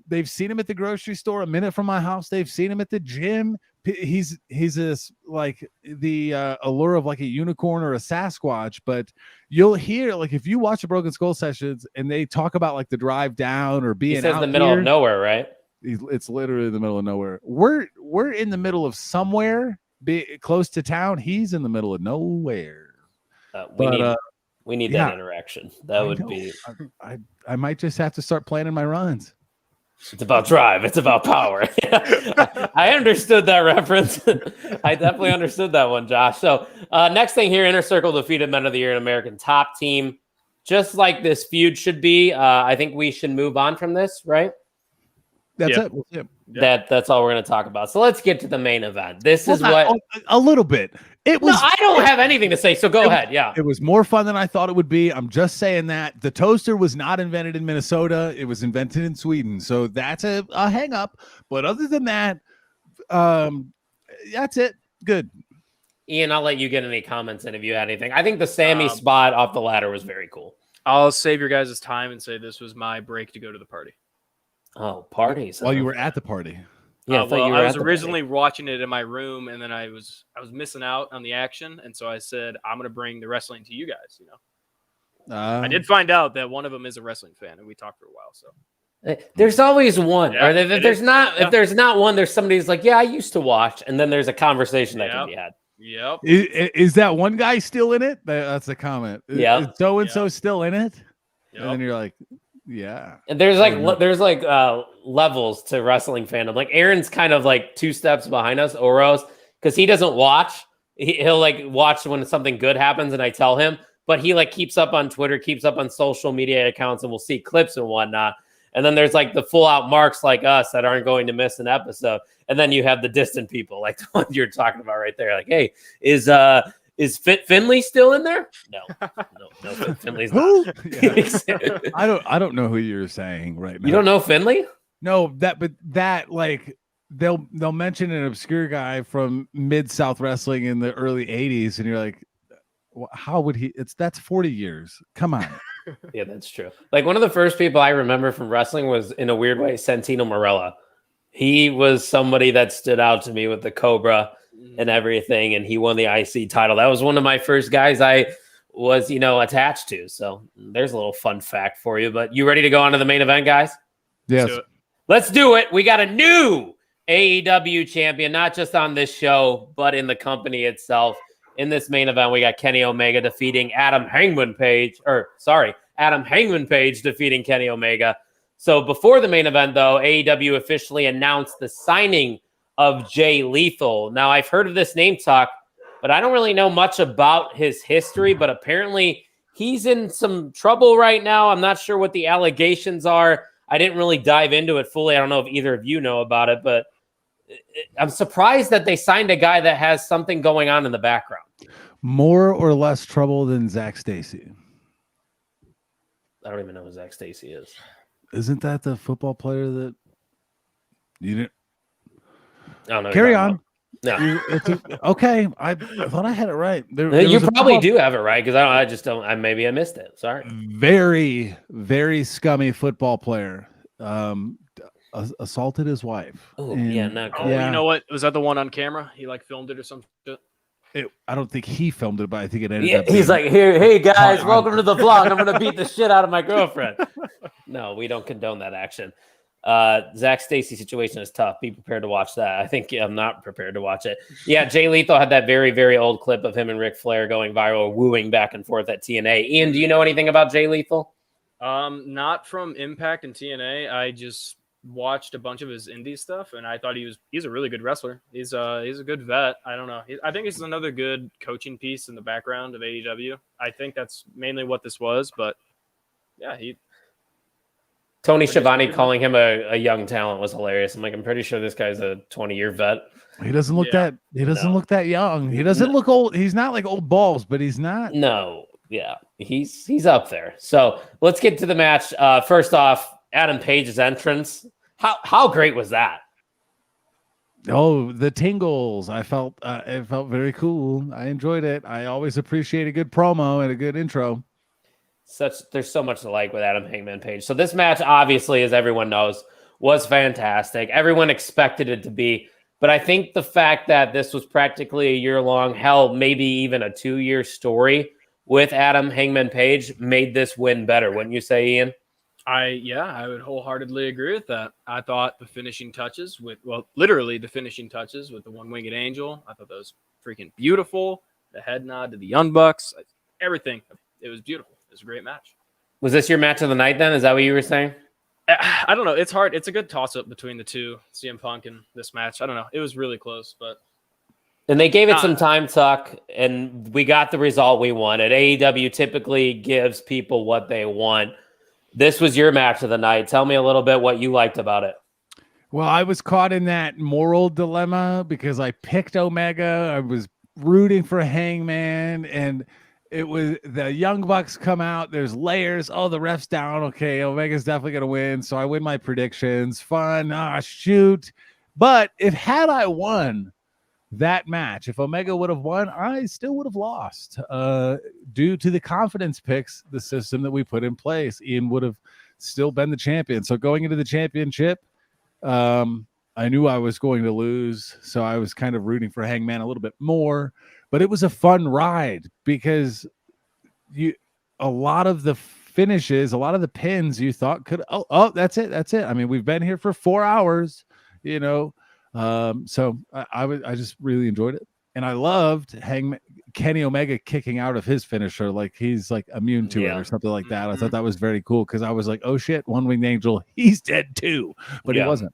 they've seen him at the grocery store a minute from my house. They've seen him at the gym. He's this like the allure of like a unicorn or a Sasquatch, but you'll hear like if you watch the Broken Skull sessions and they talk about like the drive down or being out in the middle of nowhere, right? It's literally in the middle of nowhere. We're in the middle of somewhere close to town. He's in the middle of nowhere. We need that interaction. That would be. I might just have to start planning my runs. It's about drive. It's about power. I understood that reference. I definitely understood that one, Josh. So next thing here, Inner Circle defeated Men of the Year and American Top Team. Just like this feud should be, I think we should move on from this, right? That's it. Yeah. That's all we're going to talk about. So let's get to the main event. This is what a little bit. It was. No, I don't have anything to say. So go ahead. Yeah, it was more fun than I thought it would be. I'm just saying that the toaster was not invented in Minnesota. It was invented in Sweden. So that's a hang up. But other than that, that's it. Good. Ian, I'll let you get any comments in if you had anything. I think the Sammy spot off the ladder was very cool. I'll save your guys' time and say this was my break to go to the party. Oh, parties. While you were at the party. Yeah, I was originally watching it in my room, and then I was missing out on the action, and so I said I'm going to bring the wrestling to you guys. You know, I did find out that one of them is a wrestling fan, and we talked for a while. So there's always one. Yeah, or if there's not one, there's somebody who's like, yeah, I used to watch, and then there's a conversation that can be had. Yep. Is that one guy still in it? That's a comment. Yeah. Is so and so still in it? Yep. And then you're like. Yeah, and there's like levels to wrestling fandom. Like Aaron's kind of like 2 steps behind us, Oros, because he doesn't watch. He'll like watch when something good happens, and I tell him. But he like keeps up on Twitter, keeps up on social media accounts, and we'll see clips and whatnot. And then there's like the full out marks like us that aren't going to miss an episode. And then you have the distant people like the one you're talking about right there. Like, hey, is Fit Finley still in there? No, Finley's not. Yeah. I don't know who you're saying right now. You don't know Finley? No, but that they'll mention an obscure guy from Mid-South Wrestling in the early 80s, and you're like, how would he? That's 40 years. Come on. Yeah, that's true. Like one of the first people I remember from wrestling was, in a weird way, Santino Marella. He was somebody that stood out to me with the Cobra and everything, and he won the IC title. That was one of my first guys I was, attached to. So there's a little fun fact for you. But you ready to go on to the main event, guys? Yes. Let's do it. We got a new AEW champion, not just on this show, but in the company itself. In this main event, we got Kenny Omega defeating Adam Hangman Page defeating Kenny Omega. So before the main event, though, AEW officially announced the signing of Jay Lethal. Now, I've heard of this name talk, but I don't really know much about his history, but apparently he's in some trouble right now. I'm not sure what the allegations are. I didn't really dive into it fully. I don't know if either of you know about it, but I'm surprised that they signed a guy that has something going on in the background. More or less trouble than Zach Stacy. I don't even know who Zach Stacy is. Isn't that the football player that you didn't? I don't know. Carry on. No. Okay. I thought I had it right. You probably do have it right, because I maybe I missed it. Sorry. Very, very scummy football player. Assaulted his wife. Oh, yeah, not cool. You know what? Was that the one on camera? He filmed it or something? I don't think he filmed it, but I think it ended up. He's like, hey guys, welcome to the vlog. I'm gonna beat the shit out of my girlfriend. No, we don't condone that action. Zach Stacy situation is tough. Be prepared to watch that. I think I'm not prepared to watch it. Yeah, Jay Lethal had that very, very old clip of him and Ric Flair going viral, wooing back and forth at TNA. Ian, do you know anything about Jay Lethal? Not from Impact and TNA. I just watched a bunch of his indie stuff, and I thought he's a really good wrestler. He's a good vet. I don't know. I think he's another good coaching piece in the background of AEW. I think that's mainly what this was, but yeah, Tony Schiavone calling him a young talent was hilarious. I'm like, I'm pretty sure this guy's a 20-year vet. He doesn't look look that young. He doesn't look old. He's not like old balls, but he's not. No, yeah, he's up there. So let's get to the match. First off, Adam Page's entrance. How great was that? Oh, the tingles. I felt it felt very cool. I enjoyed it. I always appreciate a good promo and a good intro. There's so much to like with Adam Hangman Page. So this match, obviously, as everyone knows, was fantastic. Everyone expected it to be. But I think the fact that this was practically a year-long, hell, maybe even a 2-year story with Adam Hangman Page made this win better. Wouldn't you say, Ian? I would wholeheartedly agree with that. I thought the finishing touches literally the finishing touches with the one-winged angel, I thought that was freaking beautiful. The head nod to the Young Bucks, everything. It was beautiful. It was a great match. Was this your match of the night then? Is that what you were saying? I don't know. It's hard. It's a good toss-up between the two, CM Punk and this match. I don't know. It was really close, but. And they gave it some time, Tuck, and we got the result we wanted. AEW typically gives people what they want. This was your match of the night. Tell me a little bit what you liked about it. Well, I was caught in that moral dilemma because I picked Omega. I was rooting for Hangman, and it was the Young Bucks come out. There's layers. Oh, the ref's down. Okay, Omega's definitely going to win. So I win my predictions. Fun. Shoot. But had I won that match, if Omega would have won, I still would have lost due to the confidence picks, the system that we put in place. Ian would have still been the champion. So going into the championship, I knew I was going to lose. So I was kind of rooting for Hangman a little bit more, but it was a fun ride because a lot of the finishes, a lot of the pins you thought could, that's it. I mean, we've been here for 4 hours, so I just really enjoyed it, and I loved Kenny Omega kicking out of his finisher like he's like immune to it or something like that. I thought that was very cool because I was like, oh shit, one-winged angel, he's dead too, but he wasn't.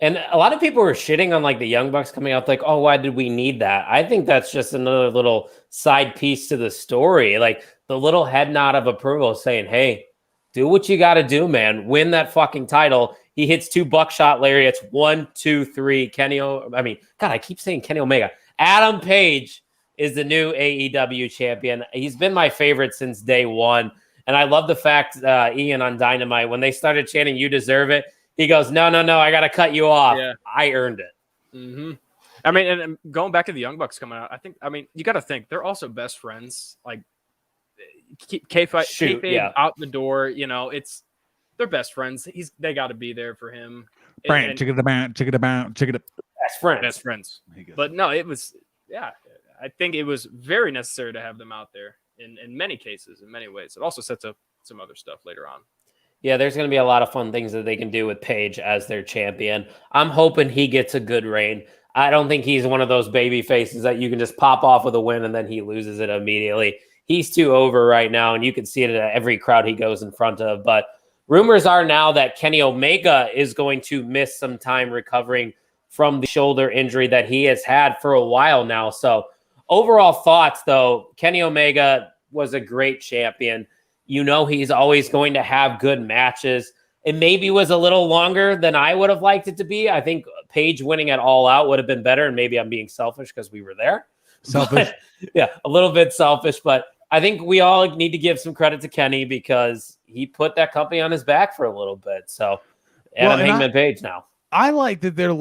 And a lot of people were shitting on like the Young Bucks coming out like, oh, why did we need that? I think that's just another little side piece to the story, like the little head nod of approval saying, hey, do what you got to do, man. Win that fucking title. He hits 2 buckshot lariats. 1, 2, 3. I keep saying Kenny Omega. Adam Page is the new AEW champion. He's been my favorite since day one. And I love the fact, Ian on Dynamite, when they started chanting, "You deserve it," he goes, no, I got to cut you off. Yeah. I earned it. Mm-hmm. I mean, and going back to the Young Bucks coming out, you got to think they're also best friends. Like, kayfabe out the door, they're best friends. They got to be there for him. Best friends. But no, it was, I think it was very necessary to have them out there in many cases, in many ways. It also sets up some other stuff later on. Yeah, there's going to be a lot of fun things that they can do with Page as their champion. I'm hoping he gets a good reign. I don't think he's one of those baby faces that you can just pop off with a win and then he loses it immediately. He's too over right now, and you can see it at every crowd he goes in front of. But rumors are now that Kenny Omega is going to miss some time recovering from the shoulder injury that he has had for a while now. So overall thoughts, though, Kenny Omega was a great champion. He's always going to have good matches. It maybe was a little longer than I would have liked it to be. I think Page winning at All Out would have been better, and maybe I'm being selfish because we were there. Selfish? Yeah, a little bit selfish, but I think we all need to give some credit to Kenny because he put that company on his back for a little bit. So, Hangman Page now. I like that they're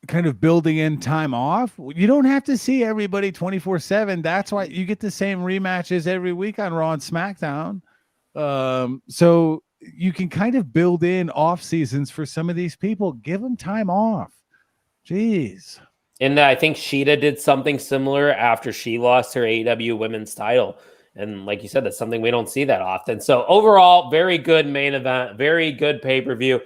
kind of building in time off. You don't have to see everybody 24/7. That's why you get the same rematches every week on Raw and SmackDown. So you can kind of build in off seasons for some of these people. Give them time off. Jeez. And I think Sheeta did something similar after she lost her AEW women's title. And like you said, that's something we don't see that often. So overall, very good main event, very good pay-per-view.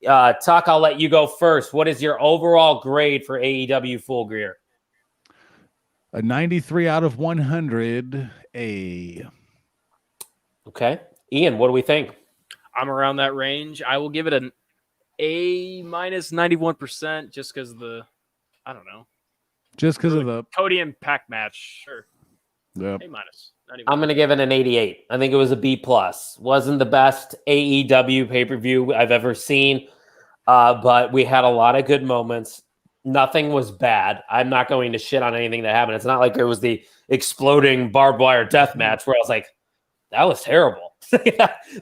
Tuck, I'll let you go first. What is your overall grade for AEW Full Gear? A 93 out of 100. A. Okay. Ian, what do we think? I'm around that range. I will give it an A minus 91% just because I don't know. Just because of the Cody and Pac match. Sure. Yep. A minus. I'm going to give it an 88. I think it was a B+. Wasn't the best AEW pay-per-view I've ever seen, but we had a lot of good moments. Nothing was bad. I'm not going to shit on anything that happened. It's not like it was the exploding barbed wire death match where I was like, that was terrible.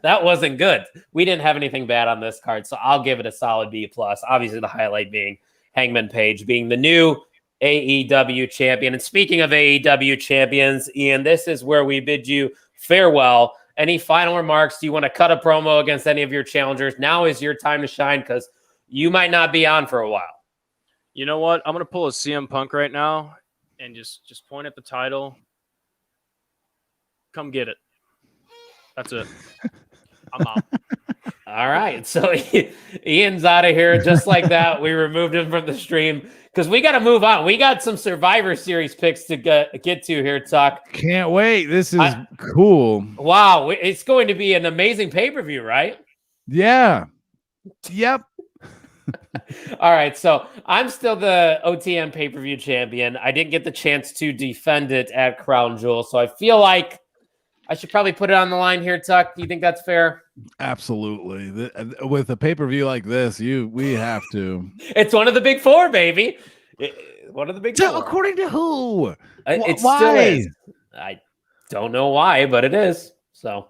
That wasn't good. We didn't have anything bad on this card, so I'll give it a solid B+. Obviously, the highlight being Hangman Page being the new AEW champion. And speaking of AEW champions, Ian, this is where we bid you farewell. Any final remarks? Do you want to cut a promo against any of your challengers? Now is your time to shine because you might not be on for a while. You know what? I'm going to pull a CM Punk right now and just point at the title. Come get it. That's it. I'm out. All right. So Ian's out of here just like that. We removed him from the stream because we got to move on. We got some Survivor Series picks to get to here, Tuck. Can't wait. This is cool. Wow. It's going to be an amazing pay-per-view, right? Yeah. Yep. All right. So I'm still the OTM pay-per-view champion. I didn't get the chance to defend it at Crown Jewel. So I feel like I should probably put it on the line here, Tuck. Do you think that's fair? Absolutely. With a pay-per-view like this, we have to. It's one of the big four, baby. One of the big four. According to who? It why? still is. I don't know why, but it is. So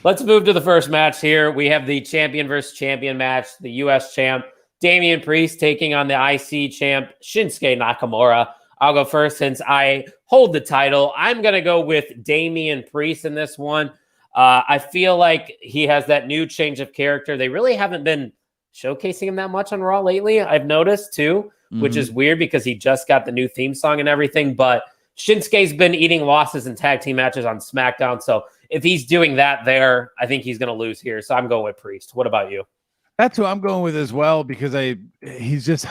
let's move to the first match here. We have the champion versus champion match. The U.S. champ, Damian Priest, taking on the IC champ, Shinsuke Nakamura. I'll go first since I hold the title. I'm going to go with Damian Priest in this one. I feel like he has that new change of character. They really haven't been showcasing him that much on Raw lately, I've noticed too, which is weird because he just got the new theme song and everything. But Shinsuke's been eating losses in tag team matches on SmackDown. So if he's doing that there, I think he's going to lose here. So I'm going with Priest. What about you? That's who I'm going with as well because he's just...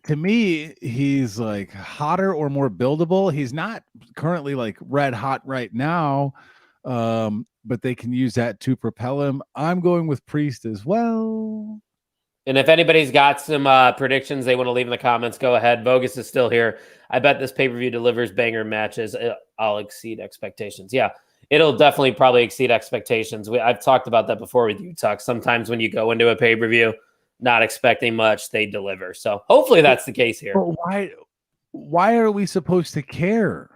To me, he's like hotter or more buildable. He's not currently like red hot right now, but they can use that to propel him. I'm going with Priest as well. And if anybody's got some predictions they want to leave in the comments, go ahead. Bogus is still here. I bet this pay-per-view delivers banger matches. I'll exceed expectations. Yeah. It'll definitely probably exceed expectations. I've talked about that before with you, Tuck. Sometimes when you go into a pay-per-view not expecting much, they deliver. So hopefully that's the case here. But why are we supposed to care?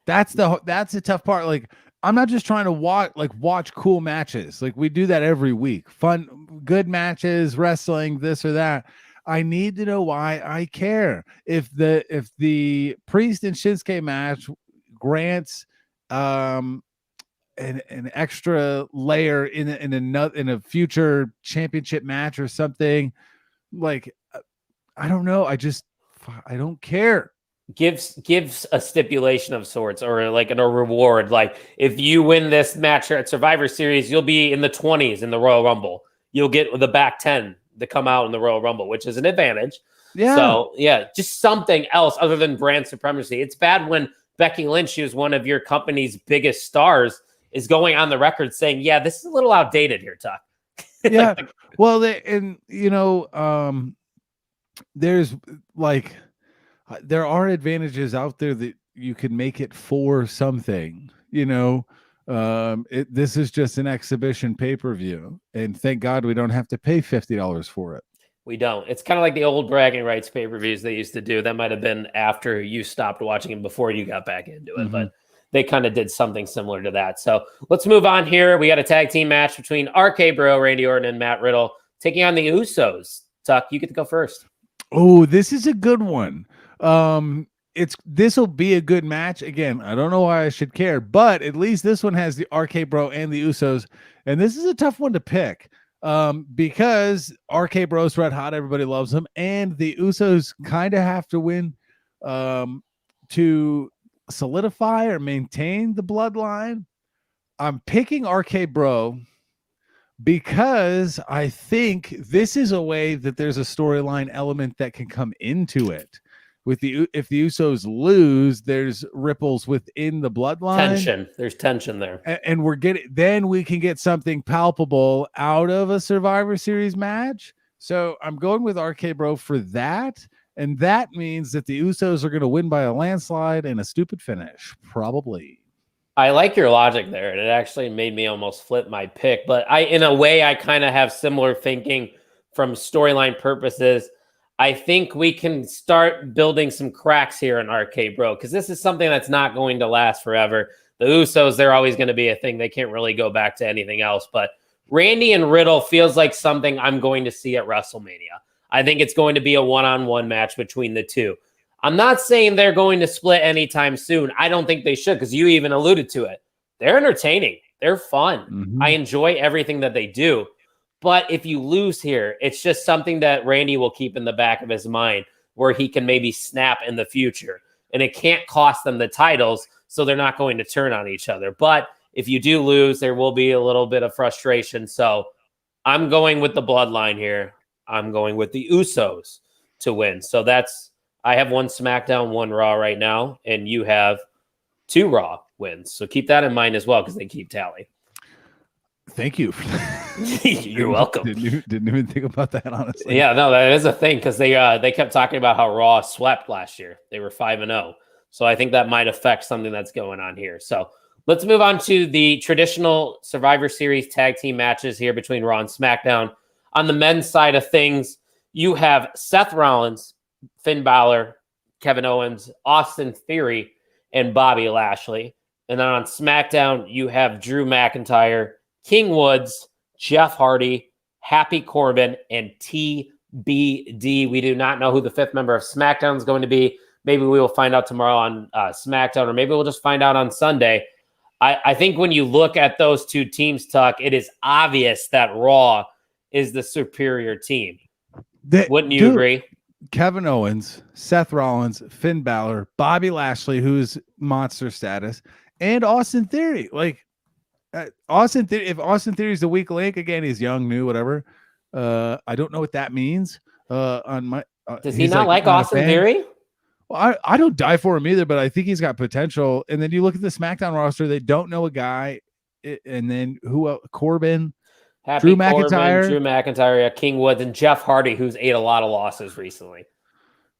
That's the tough part. Like, I'm not just trying to watch cool matches. Like, we do that every week. Fun, good matches, wrestling, this or that. I need to know why I care. If the Priest and Shinsuke match grants an extra layer in a future championship match or something, like, I don't know. I don't care. Gives a stipulation of sorts, or like a reward. Like, if you win this match at Survivor Series, you'll be in the 20s in the Royal Rumble. You'll get the back 10 to come out in the Royal Rumble, which is an advantage. Yeah. So yeah, just something else other than brand supremacy. It's bad when Becky Lynch, who's one of your company's biggest stars, is going on the record saying, yeah, this is a little outdated here, Tuck. Yeah. Well, there's like, there are advantages out there that you can make it for something, this is just an exhibition pay-per-view, and thank God we don't have to pay $50 for it. We don't. It's kind of like the old bragging rights pay-per-views they used to do. That might have been after you stopped watching them, before you got back into it, but they kind of did something similar to that. So let's move on here. We got a tag team match between RK Bro, Randy Orton, and Matt Riddle taking on the Usos. Tuck, you get to go first. Oh, this is a good one. This will be a good match. Again, I don't know why I should care, but at least this one has the RK Bro and the Usos, and this is a tough one to pick because RK Bro's red hot, everybody loves him, and the Usos kind of have to win to solidify or maintain the bloodline. I'm picking RK Bro because I think this is a way that there's a storyline element that can come into it. If the Usos lose, there's ripples within the bloodline. There's tension there, and then we can get something palpable out of a Survivor Series match. So I'm going with RK Bro for that, and that means that the Usos are going to win by a landslide and a stupid finish, probably. I like your logic there, and it actually made me almost flip my pick. But in a way, I kind of have similar thinking from storyline purposes. I think we can start building some cracks here in RK Bro, because this is something that's not going to last forever. The Usos, they're always going to be a thing. They can't really go back to anything else. But Randy and Riddle feels like something I'm going to see at WrestleMania. I think it's going to be a one-on-one match between the two. I'm not saying they're going to split anytime soon. I don't think they should, because you even alluded to it. They're entertaining. They're fun. I enjoy everything that they do. But if you lose here, it's just something that Randy will keep in the back of his mind, where he can maybe snap in the future. And it can't cost them the titles, so they're not going to turn on each other. But if you do lose, there will be a little bit of frustration. So I'm going with the bloodline here. I'm going with the Usos to win. So I have one SmackDown, one Raw right now, and you have 2 Raw wins. So keep that in mind as well, because they keep tally. Thank you. You're welcome. Didn't even think about that, honestly. Yeah, no, that is a thing, because they kept talking about how Raw swept last year. They were 5-0. So I think that might affect something that's going on here. So let's move on to the traditional Survivor Series tag team matches here between Raw and SmackDown. On the men's side of things, you have Seth Rollins, Finn Balor, Kevin Owens, Austin Theory, and Bobby Lashley. And then on SmackDown, you have Drew McIntyre, King Woods, Jeff Hardy, Happy Corbin, and TBD. We do not know who the 5th member of SmackDown is going to be. Maybe we will find out tomorrow on SmackDown, or maybe we'll just find out on Sunday. I think when you look at those two teams, Tuck, it is obvious that Raw is the superior team. Wouldn't you agree? Kevin Owens, Seth Rollins, Finn Balor, Bobby Lashley, who's monster status, and Austin Theory. Like, if Austin Theory is the weak link, again, he's young, new, whatever. I don't know what that means. Does he not like Austin Theory? Well, I don't die for him either, but I think he's got potential. And then you look at the SmackDown roster; they don't know a guy. And then who else? Corbin, Drew McIntyre, King Woods, and Jeff Hardy, who's ate a lot of losses recently.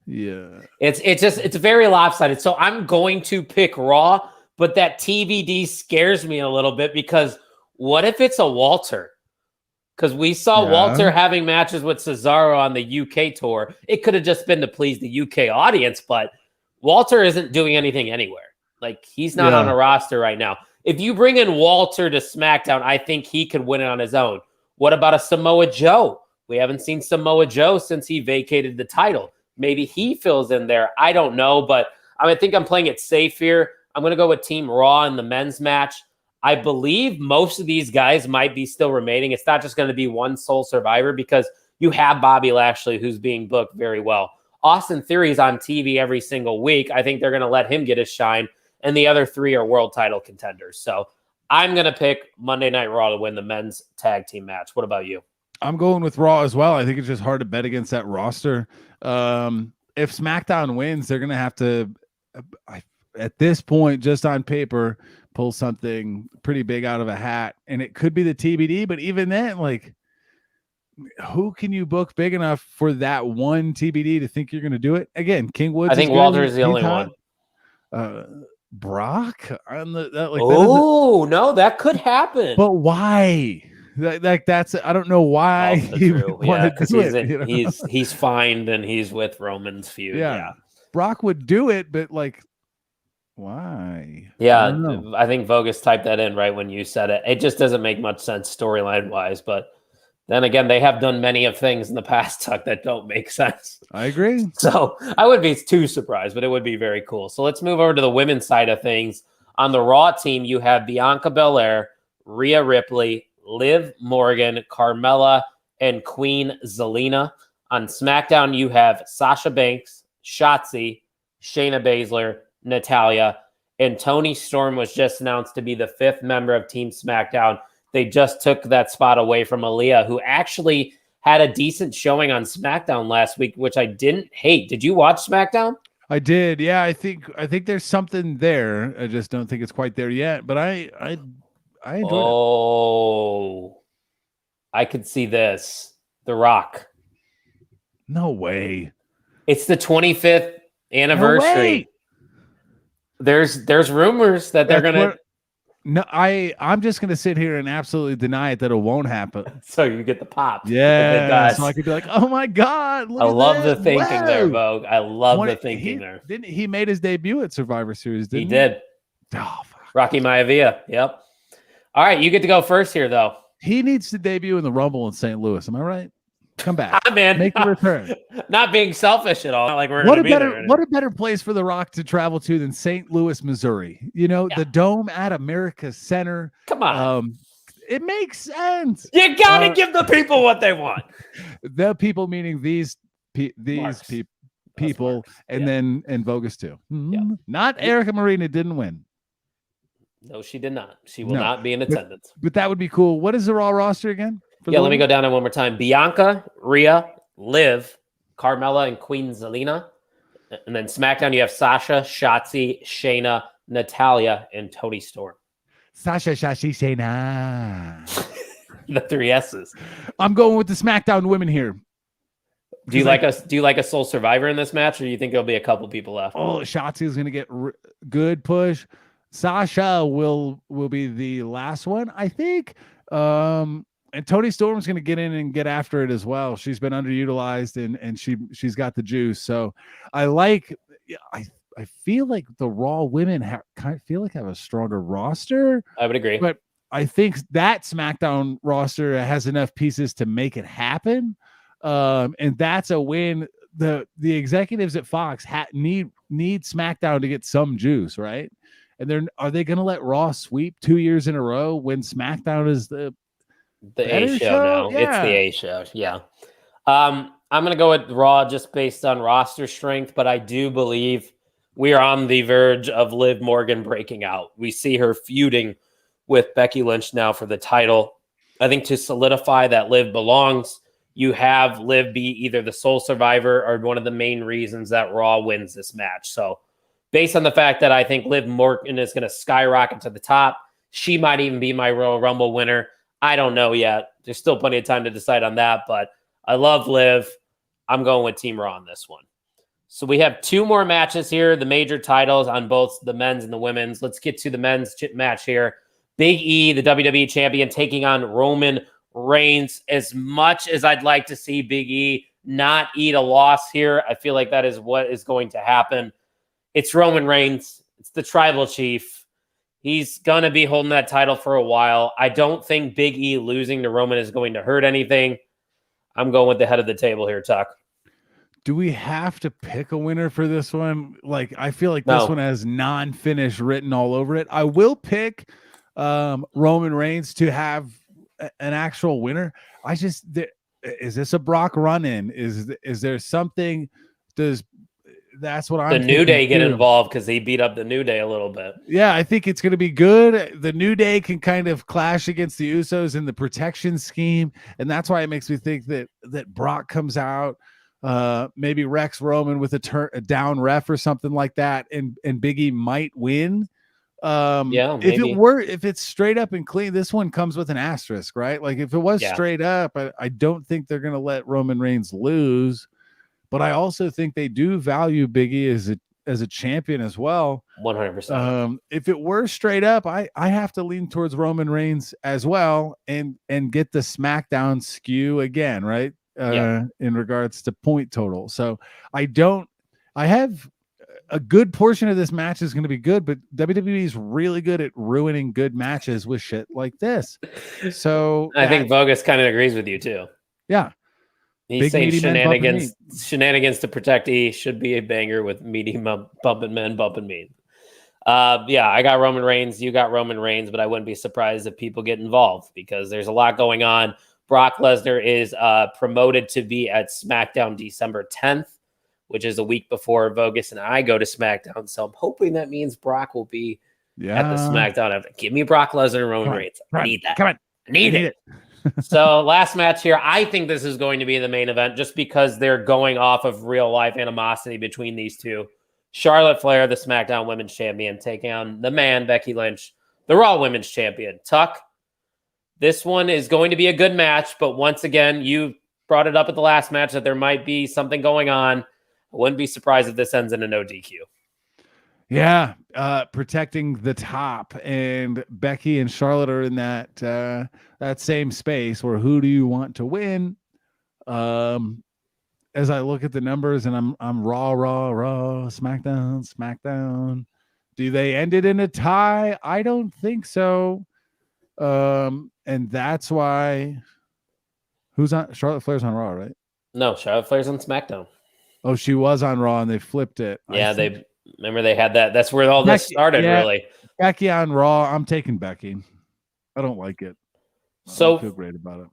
Yeah, it's very lopsided. So I'm going to pick Raw, but that TBD scares me a little bit because what if it's a Walter? Because we saw Walter having matches with Cesaro on the UK tour. It could have just been to please the UK audience, but Walter isn't doing anything anywhere. Like, he's not on a roster right now. If you bring in Walter to SmackDown, I think he could win it on his own. What about a Samoa Joe? We haven't seen Samoa Joe since he vacated the title. Maybe he fills in there. I don't know, but I think I'm playing it safe here. I'm going to go with Team Raw in the men's match. I believe most of these guys might be still remaining. It's not just going to be one sole survivor because you have Bobby Lashley, who's being booked very well. Austin Theory's on TV every single week. I think they're going to let him get his shine. And the other 3 are world title contenders. So I'm going to pick Monday Night Raw to win the men's tag team match. What about you? I'm going with Raw as well. I think it's just hard to bet against that roster. If SmackDown wins, they're going to have to, at this point, just on paper, pull something pretty big out of a hat. And it could be the TBD, but even then, like, who can you book big enough for that one TBD to think you're going to do it? Again, King Woods. I think Walter is the only one. Brock on the no, that could happen. But why? That's I don't know why he wanted to do it. He's fined and he's with Roman's feud. Yeah. Brock would do it, but like, why? Yeah, I think Vogus typed that in right when you said it. It just doesn't make much sense storyline wise, but then again, they have done many of things in the past, Tuck, that don't make sense. I agree. So I wouldn't be too surprised, but it would be very cool. So let's move over to the women's side of things. On the Raw team, you have Bianca Belair, Rhea Ripley, Liv Morgan, Carmella, and Queen Zelina. On SmackDown, you have Sasha Banks, Shotzi, Shayna Baszler, Natalya, and Toni Storm was just announced to be the 5th member of Team SmackDown. They just took that spot away from Aaliyah, who actually had a decent showing on SmackDown last week, which I didn't hate. Did you watch SmackDown? I did. Yeah, I think there's something there. I just don't think it's quite there yet. But I enjoyed it. Oh, I could see this. The Rock. No way. It's the 25th anniversary. No There's rumors that they're gonna. No, I'm just gonna sit here and absolutely deny it that it won't happen. So you get the pop. Yeah. So I could be like, oh my God. I love the thinking there, Vogue. I love the thinking there. Didn't he made his debut at Survivor Series? Didn't he? Did. Oh, Rocky Maivia. Yep. All right, you get to go first here, though. He needs to debut in the Rumble in St. Louis. Am I right? Come back, man. Make a return. Not being selfish at all. Not like we're what a better place for The Rock to travel to than St. Louis, Missouri. You know, the Dome at America's Center. Come on. It makes sense. You gotta give the people what they want. The people meaning these people, and then Vogus too. Mm-hmm. Not Erica Marina didn't win. No, she did not. She will not be in attendance. But that would be cool. What is the Raw roster again? Let me go down it one more time. Bianca, Rhea, Liv, Carmella, and Queen Zelina. And then SmackDown, you have Sasha, Shotzi, Shayna, Natalya, and Toni Storm. Sasha, Shayna. The 3 S's. I'm going with the SmackDown women here. Do you like a sole survivor in this match, or do you think there'll be a couple people left? Oh, Shotzi is going to get good push. Sasha will be the last one, I think. And Toni Storm's going to get in and get after it as well. She's been underutilized and she's got the juice. So I feel like the Raw women have a stronger roster. I would agree. But I think that SmackDown roster has enough pieces to make it happen. And that's a win. The executives at Fox need SmackDown to get some juice, right? And are they going to let Raw sweep 2 years in a row when SmackDown is the A show now? Yeah. It's the A show. Yeah. I'm going to go with Raw just based on roster strength, but I do believe we are on the verge of Liv Morgan breaking out. We see her feuding with Becky Lynch now for the title. I think to solidify that Liv belongs, you have Liv be either the sole survivor or one of the main reasons that Raw wins this match. So based on the fact that I think Liv Morgan is going to skyrocket to the top, she might even be my Royal Rumble winner. I don't know yet. There's still plenty of time to decide on that, but I love Liv. I'm going with Team Raw on this one. So we have 2 more matches here, the major titles on both the men's and the women's. Let's get to the men's match here. Big E, the WWE champion, taking on Roman Reigns. As much as I'd like to see Big E not eat a loss here, I feel like that is what is going to happen. It's Roman Reigns. It's the tribal chief. He's going to be holding that title for a while. I don't think Big E losing to Roman is going to hurt anything. I'm going with the head of the table here, Tuck. Do we have to pick a winner for this one? Like, I feel like No. this one has non-finish written all over it. I will pick Roman Reigns to have an actual winner. Is this a Brock run-in? Is there something? That's what I'm The New Day get too. involved because he beat up the New Day a little bit. Yeah, I think it's going to be good. The New Day can kind of clash against the Usos in the protection scheme, and that's why it makes me think that Brock comes out, maybe wrecks Roman with a down ref or something like that, and Big E might win. Yeah, maybe. If it's straight up and clean, this one comes with an asterisk, right? Like if it was straight up, I don't think they're going to let Roman Reigns lose. But I also think they do value Big E as a champion as well. 100%. If it were straight up, I have to lean towards Roman Reigns as well and get the SmackDown skew again, right? In regards to point total. So I have a good portion of this match is going to be good, but WWE is really good at ruining good matches with shit like this. So I think Bogus kind of agrees with you too. Yeah. He's saying shenanigans to protect E should be a banger with meaty bumping men bumping me. I got Roman Reigns. You got Roman Reigns, but I wouldn't be surprised if people get involved because there's a lot going on. Brock Lesnar is promoted to be at SmackDown December 10th, which is a week before Bogus and I go to SmackDown. So I'm hoping that means Brock will be at the SmackDown. Give me Brock Lesnar and Roman Reigns. I need that. Come on. I need it. So last match here, I think this is going to be the main event just because they're going off of real life animosity between these two. Charlotte Flair, the SmackDown Women's Champion, taking on the man, Becky Lynch, the Raw Women's Champion. Tuck, this one is going to be a good match, but once again, you brought it up at the last match that there might be something going on. I wouldn't be surprised if this ends in a no DQ. Yeah, protecting the top, and Becky and Charlotte are in that same space where who do you want to win? As I look at the numbers, and I'm Raw, SmackDown. Do they end it in a tie? I don't think so. And that's why who's on Charlotte Flair's on Raw, right? No, Charlotte Flair's on SmackDown. Oh, she was on Raw and they flipped it. Yeah, they had that. That's where all this started, really. Becky on Raw. I'm taking Becky. I don't like it. I don't feel great about it.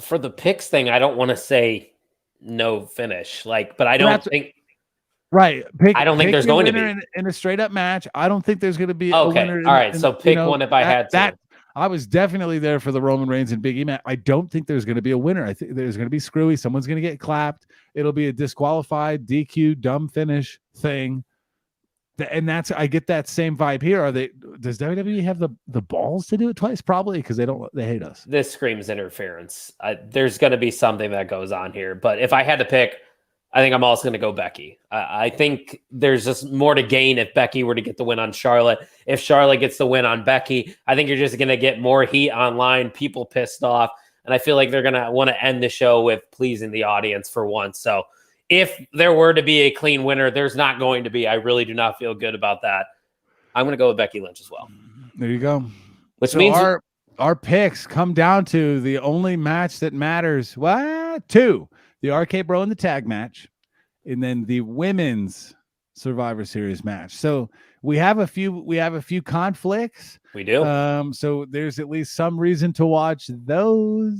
For the picks thing, I don't want to say no finish, but I don't think. Right. I don't think there's going to be in a straight up match. I don't think there's going to be a winner. All right. So pick one if I had to. I was definitely there for the Roman Reigns and Big E match. I don't think there's going to be a winner. I think there's going to be screwy. Someone's going to get clapped. It'll be a disqualified, DQ, dumb finish thing. And I get that same vibe here. Does WWE have the balls to do it twice? Probably because they hate us. This screams interference. There's going to be something that goes on here. But if I had to pick, I think I'm also going to go Becky. I think there's just more to gain if Becky were to get the win on Charlotte. If Charlotte gets the win on Becky, I think you're just going to get more heat online, people pissed off. And I feel like they're going to want to end the show with pleasing the audience for once. So if there were to be a clean winner, there's not going to be. I really do not feel good about that. I'm going to go with Becky Lynch as well. There you go. Which means our picks come down to the only match that matters. Two. The RK Bro and the tag match, and then the women's Survivor Series match. So we have a few conflicts. We do. So there's at least some reason to watch those.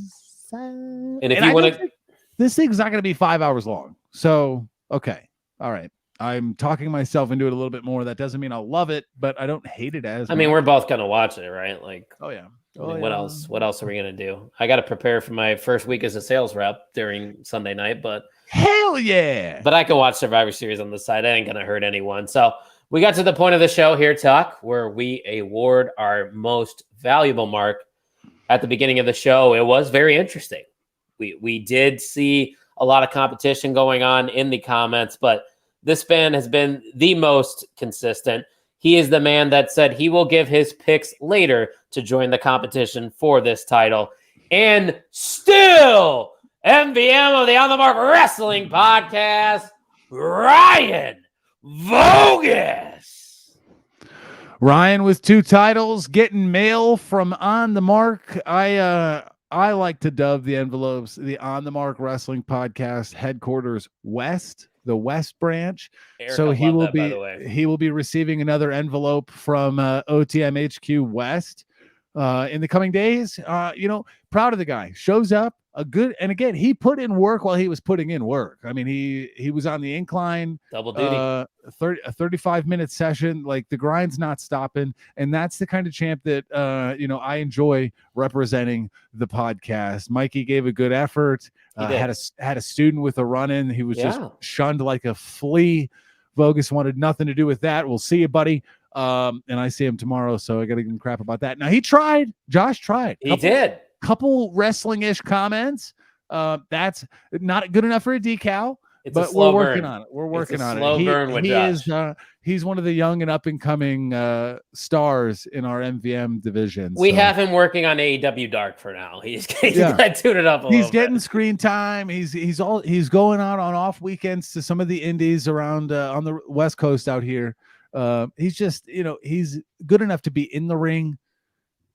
And if you want to, this thing's not going to be 5 hours long. So okay, all right. I'm talking myself into it a little bit more. That doesn't mean I'll love it, but I don't hate it as. I mean, we're both going to watch it, right? Oh yeah. What else? What else are we gonna do? I got to prepare for my first week as a sales rep during Sunday night, but hell yeah! But I can watch Survivor Series on the side. That ain't gonna hurt anyone. So we got to the point of the show here, Tuck, where we award our most valuable mark. At the beginning of the show, it was very interesting. We did see a lot of competition going on in the comments, but this fan has been the most consistent. He is the man that said he will give his picks later to join the competition for this title. And still, MVM of the On the Mark Wrestling Podcast, Ryan Vogus. Ryan with 2 titles, getting mail from On the Mark. I like to dub the envelopes the On the Mark Wrestling Podcast headquarters West, the West branch. Eric, So I he love will that, by the way. he will be receiving another envelope from OTM HQ West in the coming days. Proud of the guy. Shows up and again, he put in work while he was putting in work. I mean, he was on the incline, Double duty. a 35-minute session. Like, the grind's not stopping, and that's the kind of champ that I enjoy representing the podcast. Mikey gave a good effort. Had a student with a run-in. He was just shunned like a flea. Vogus wanted nothing to do with that. We'll see you, buddy. And I see him tomorrow, so I got to give him crap about that. Now, he tried. Josh tried. He did. Couple wrestling-ish comments. That's not good enough for a decal, but we're working on it. We're working on it. Slow burn with Josh. He's one of the young and up-and-coming stars in our MVM division. We have him working on AEW Dark for now. He's got tuned it up a little bit. He's getting screen time. He's going out on off weekends to some of the indies around on the West Coast out here. He's just, he's good enough to be in the ring,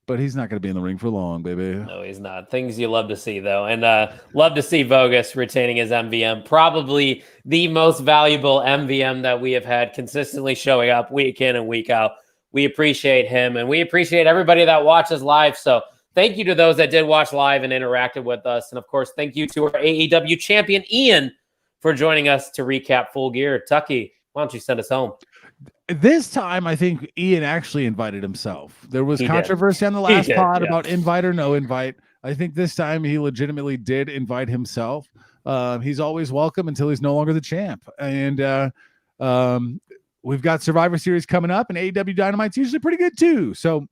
but he's not going to be in the ring for long, baby. No, he's not. Things you love to see, though. And love to see Vogus retaining his MVM. Probably the most valuable MVM that we have had, consistently showing up week in and week out. We appreciate him, and we appreciate everybody that watches live. So thank you to those that did watch live and interacted with us. And, of course, thank you to our AEW champion, Ian, for joining us to recap Full Gear. Tucky, why don't you send us home? This time, I think Ian actually invited himself. There was controversy on the last pod about invite or no invite. I think this time he legitimately did invite himself. He's always welcome until he's no longer the champ. And we've got Survivor Series coming up, and AEW Dynamite's usually pretty good too. So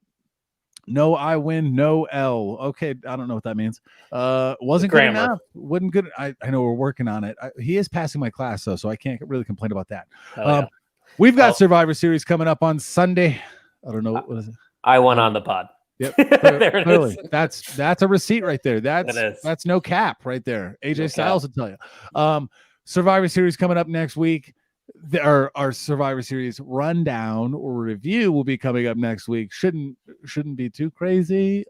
no I win, no L. Okay, I don't know what that means. Wasn't good enough. Wasn't good. I know we're working on it. He is passing my class, though, so I can't really complain about that. We've got Survivor Series coming up on Sunday. I don't know what is it. I won on the pod. Yep. There it is. That's a receipt right there. That's no cap right there. AJ Styles will tell you. Survivor Series coming up next week. Our Survivor Series rundown or review will be coming up next week. Shouldn't be too crazy.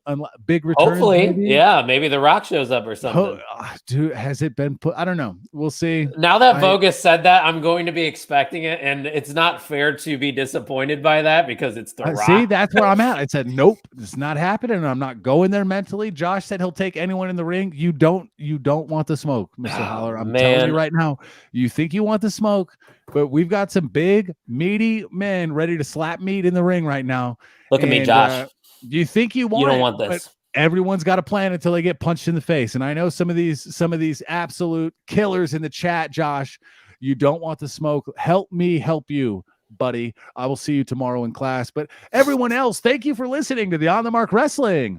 Big return. Hopefully, maybe The Rock shows up or something. Dude, has it been put? I don't know. We'll see. Now that Vogus said that, I'm going to be expecting it, and it's not fair to be disappointed by that because it's The Rock. See, that's where I'm at. I said, nope, it's not happening. I'm not going there mentally. Josh said he'll take anyone in the ring. You don't want the smoke, Mr. Holler. I'm telling you right now. You think you want the smoke, but we've got some big, meaty men ready to slap meat in the ring right now. Look at me, Josh. You think you don't want this. Everyone's got a plan until they get punched in the face. And I know some of these absolute killers in the chat, Josh. You don't want the smoke. Help me help you, buddy. I will see you tomorrow in class. But everyone else, thank you for listening to the On the Mark Wrestling